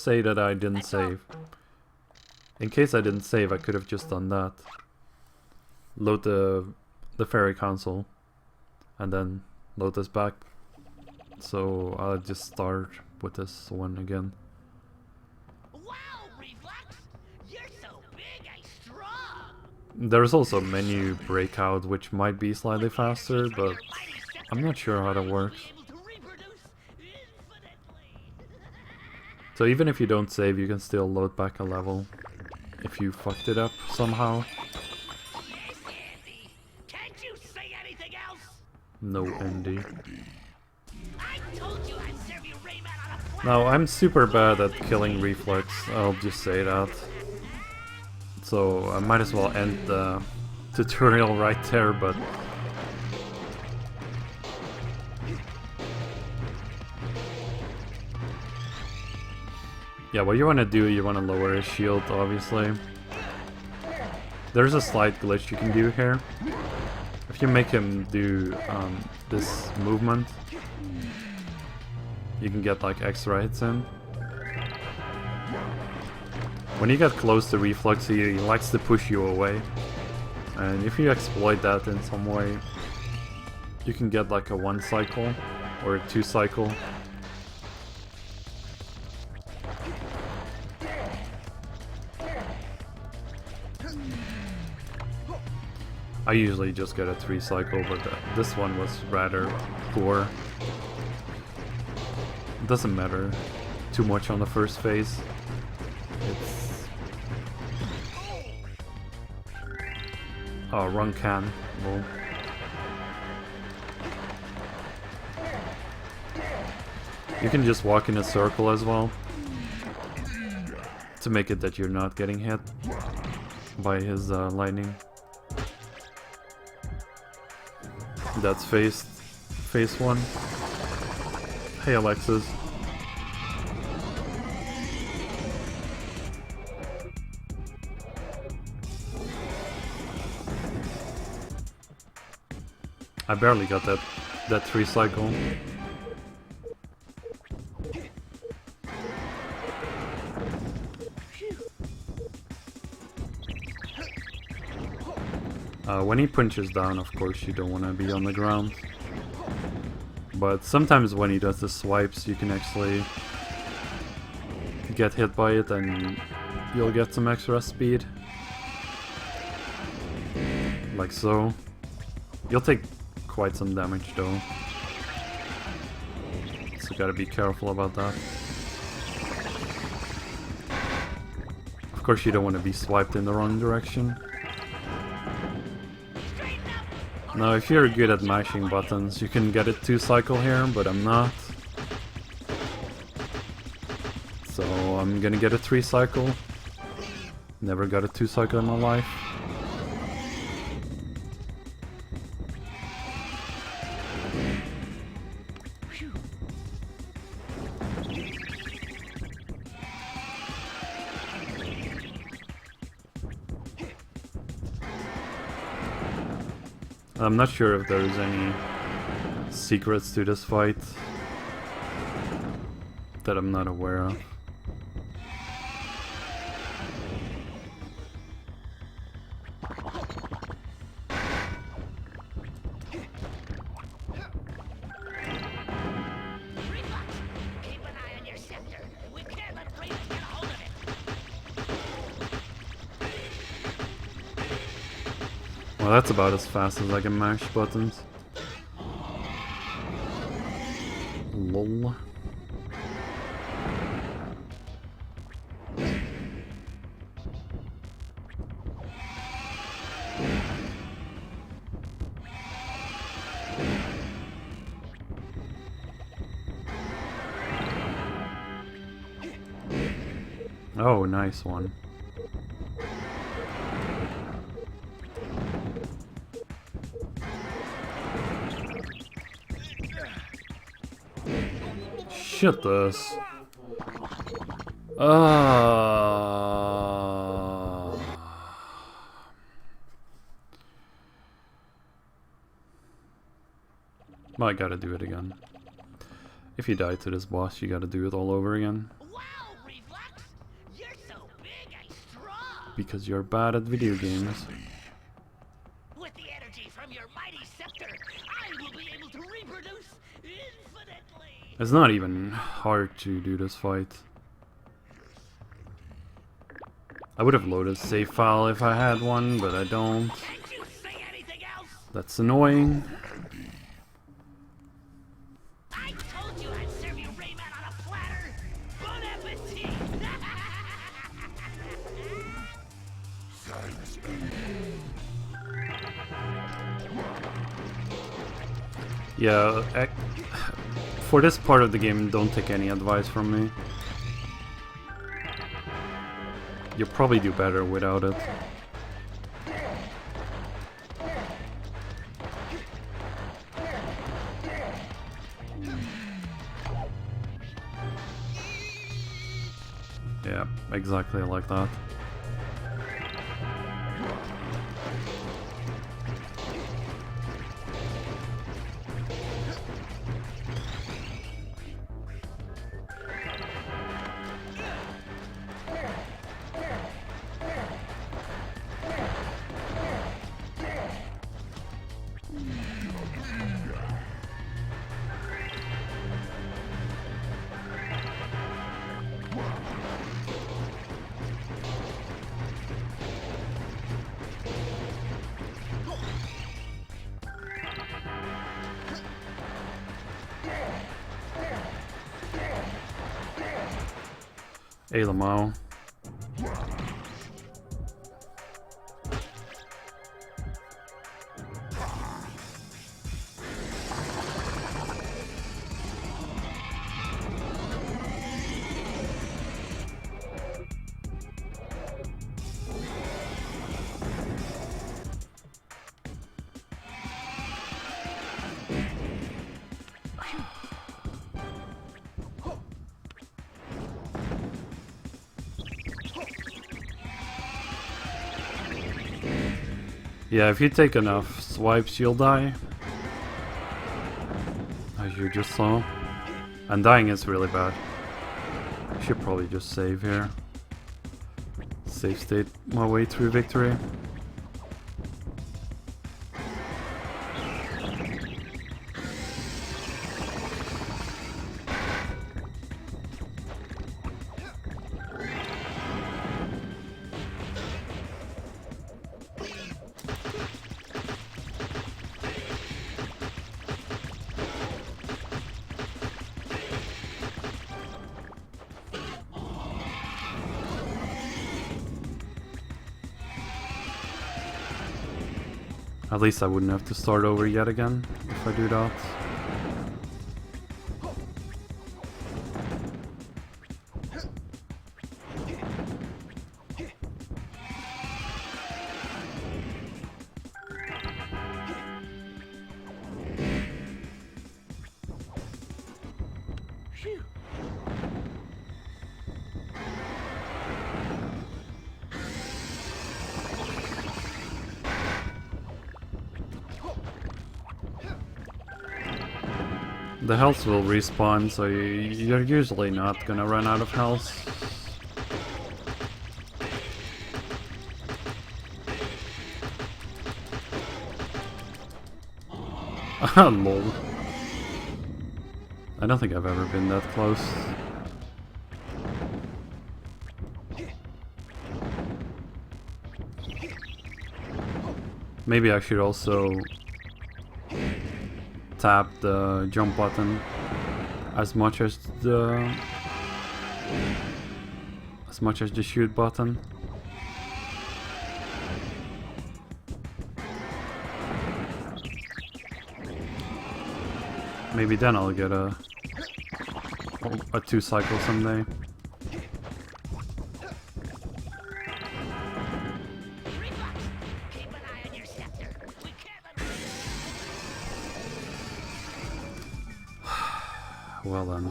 say that I didn't save. In case I didn't save, I could have just done that. Load the ferry console, and then load this back. So I'll just start with this one again. Wow, Reflex! You're so big and strong! There's also menu breakout, which might be slightly faster, but I'm not sure how that works. So even if you don't save, you can still load back a level if you fucked it up somehow. Yes, Andy! Can't you say anything else? No, Andy. I told you I'd serve you Rayman on a platter! Now, I'm super bad at killing Reflex, I'll just say that. So I might as well end the tutorial right there, but... yeah, what you want to do, you want to lower his shield, obviously. There's a slight glitch you can do here. If you make him do this movement, you can get like extra hits in. When you get close to Reflex, he likes to push you away. And if you exploit that in some way, you can get like a 1 cycle or a 2 cycle. I usually just get a 3 cycle, but this one was rather poor. It doesn't matter too much on the first phase. It's... oh, wrong can. Well. You can just walk in a circle as well, to make it that you're not getting hit by his lightning. That's phase 1. Hey Alexis. I barely got that 3 cycle. When he punches down, of course, you don't want to be on the ground. But sometimes when he does the swipes, you can actually get hit by it and you'll get some extra speed. Like so. You'll take quite some damage though. So you gotta be careful about that. Of course you don't want to be swiped in the wrong direction. Now, if you're good at mashing buttons, you can get it 2-cycle here, but I'm not. So I'm gonna get a 3-cycle. Never got a 2-cycle in my life. I'm not sure if there's any secrets to this fight that I'm not aware of. Well, that's about as fast as I can mash buttons. Lol. Oh, nice one. Shit this. Well, I gotta do it again. If you die to this boss, you gotta do it all over again. Wow, Reflex! You're so big and strong! Because you're bad at video games. With the energy from your mighty scepter, I will be able to reproduce infinitely! It's not even hard to do this fight. I would have loaded a save file if I had one, but I don't. Can't you say anything else? That's annoying. I told you I'd serve you Rayman on a platter! Bon appetit! Yeah, for this part of the game, don't take any advice from me. You'll probably do better without it. Yeah, exactly like that. Hey, Lamau. Yeah, if you take enough swipes, you'll die. As you just saw. And dying is really bad. I should probably just save here. Save state my way through victory. At least I wouldn't have to start over yet again if I do that. The health will respawn, so you're usually not gonna run out of health. Ah, lol. I don't think I've ever been that close. Maybe I should also tap the jump button as much as the shoot button. Maybe then I'll get a 2-cycle someday. Well then.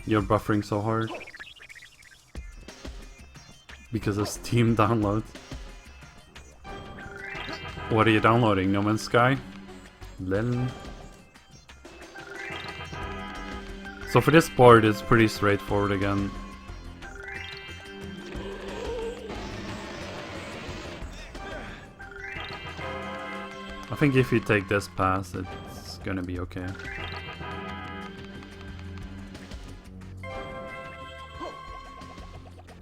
You're buffering so hard because of Steam download. What are you downloading? No Man's Sky? Lel. So for this part, it's pretty straightforward again. I think if you take this pass, it's gonna be okay.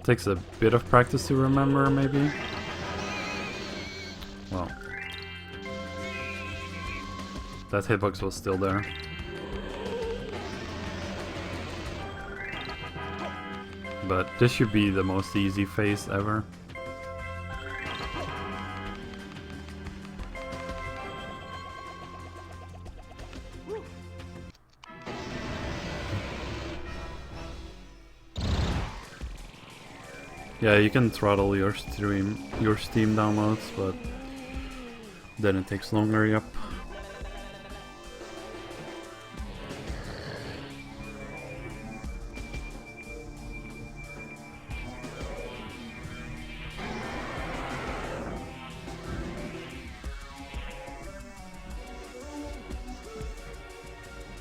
Takes a bit of practice to remember, maybe. Well, that hitbox was still there. But this should be the most easy phase ever. Yeah, you can throttle your Steam downloads, but then it takes longer, yep.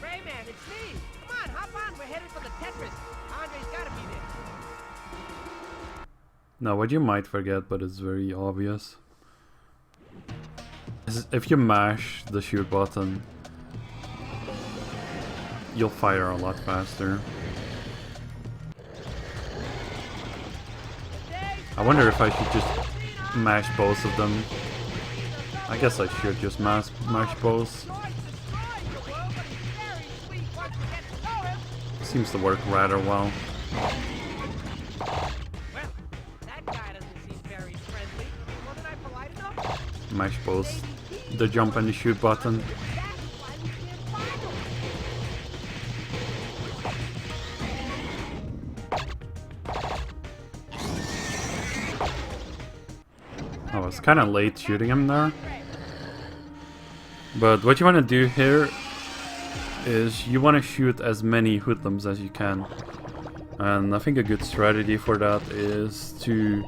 Rayman, it's me! Come on, hop on, we're headed for the Tetris. Andre's gotta be there. Now, what you might forget, but it's very obvious, is if you mash the shoot button, you'll fire a lot faster. I wonder if I should just mash both of them. I guess I should just mash both. Seems to work rather well. Mash both the jump and the shoot button. I was kind of late shooting him there. But what you want to do here is you want to shoot as many hoodlums as you can. And I think a good strategy for that is to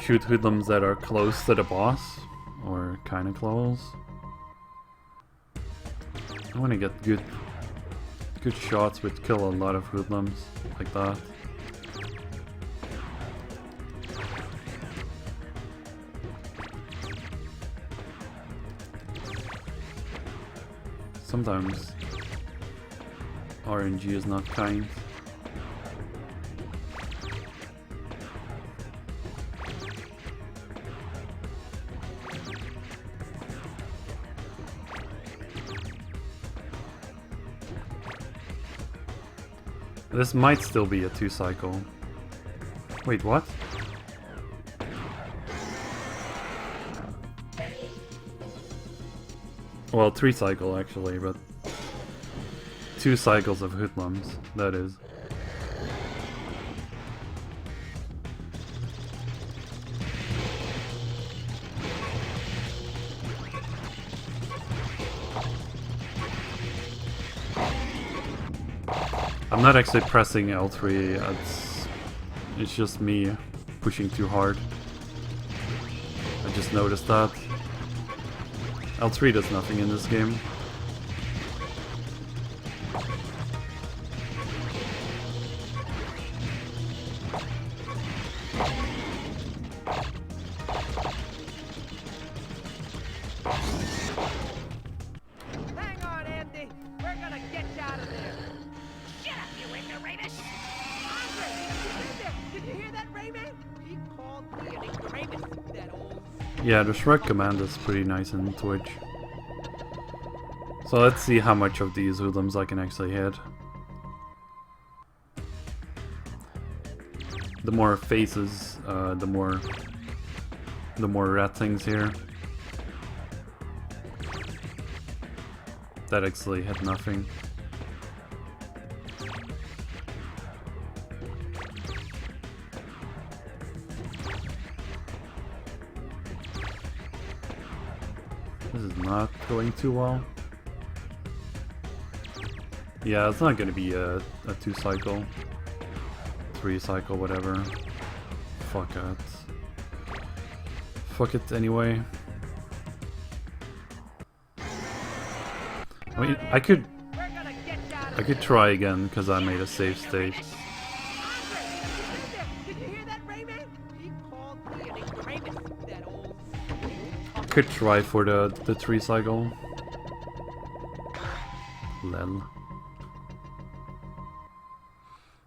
shoot hoodlums that are close to the boss. Or kind of close. I want to get good shots which kill a lot of hoodlums like that. Sometimes RNG is not kind. This might still be a 2-cycle. Wait, what? Well, 3-cycle actually, but 2 cycles of hoodlums, that is. I'm not actually pressing L3, it's just me pushing too hard. I just noticed that. L3 does nothing in this game. Hang on, Andy. We're gonna get you out of there. Shut up, you ignoramus! Did you hear that, Rayman? He called me an ignoramus, that old... Yeah, the Shrek command is pretty nice in Twitch. So let's see how much of these hoodlums I can actually hit. The more faces, the more red things here. That actually hit nothing. This is not going too well. Yeah, it's not gonna be a 2-cycle. 3-cycle, whatever. Fuck it. Fuck it anyway. I mean, I could try again, because I made a save state. Did you hear that, Rayman? He called me an ignoramus, that old... Could try for the 3-cycle. Lel.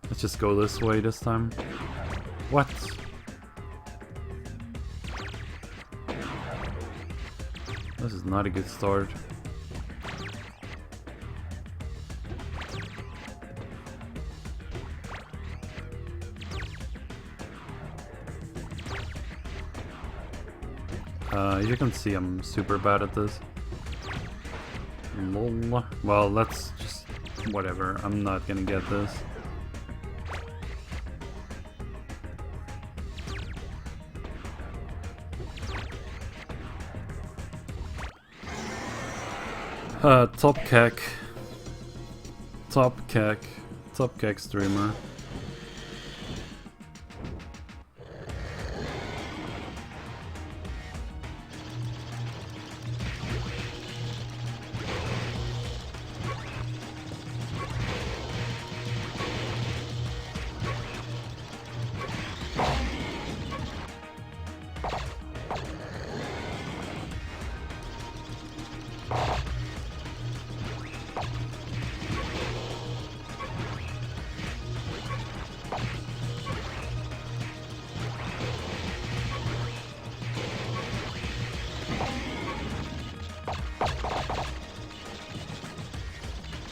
Let's just go this way this time. What? This is not a good start. As you can see, I'm super bad at this. Lol. Well, let's just... whatever, I'm not gonna get this. Top kek. Top kek streamer.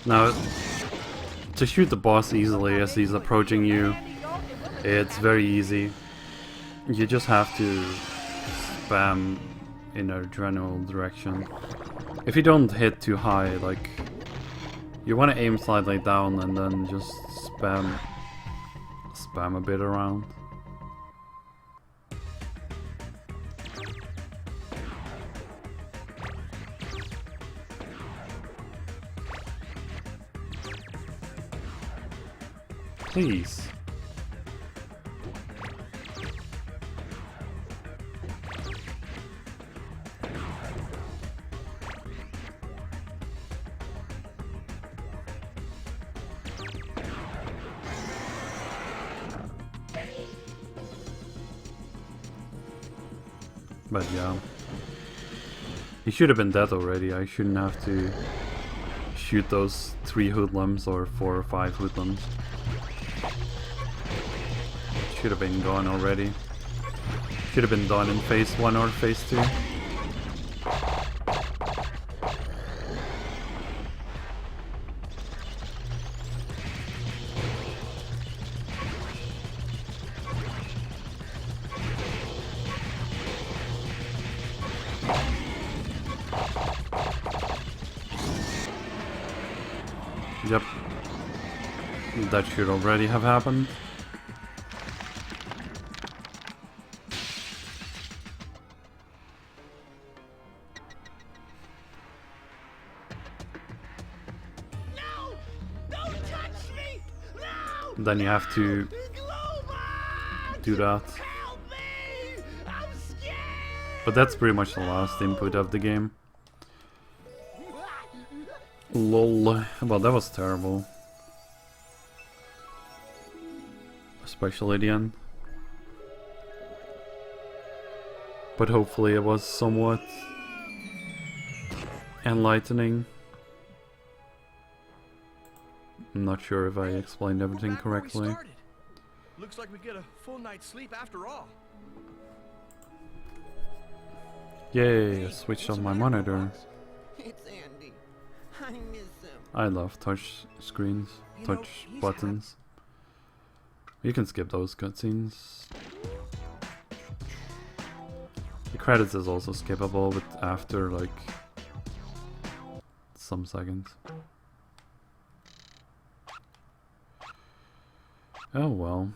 Now, to shoot the boss easily as he's approaching you, it's very easy. You just have to spam in a general direction. If you don't hit too high, like, you want to aim slightly down and then just spam a bit around. Please. But yeah. He should have been dead already. I shouldn't have to shoot those 3 hoodlums or 4 or 5 hoodlums. Should have been gone already. Should have been done in phase 1 or phase 2. Yep. That should already have happened. No! Don't touch me! No! Then you have to do that. Help me! I'm scared! But that's pretty much the last input of the game. Lol. Well, that was terrible. Especially the end. But hopefully it was somewhat enlightening. I'm not sure if I explained everything correctly. Looks like we get a full night's sleep after all. Yay, I switched on my monitor. It's Andy. I miss him. I love touch screens, touch buttons. You can skip those cutscenes. The credits is also skippable, but after like some seconds. Oh well.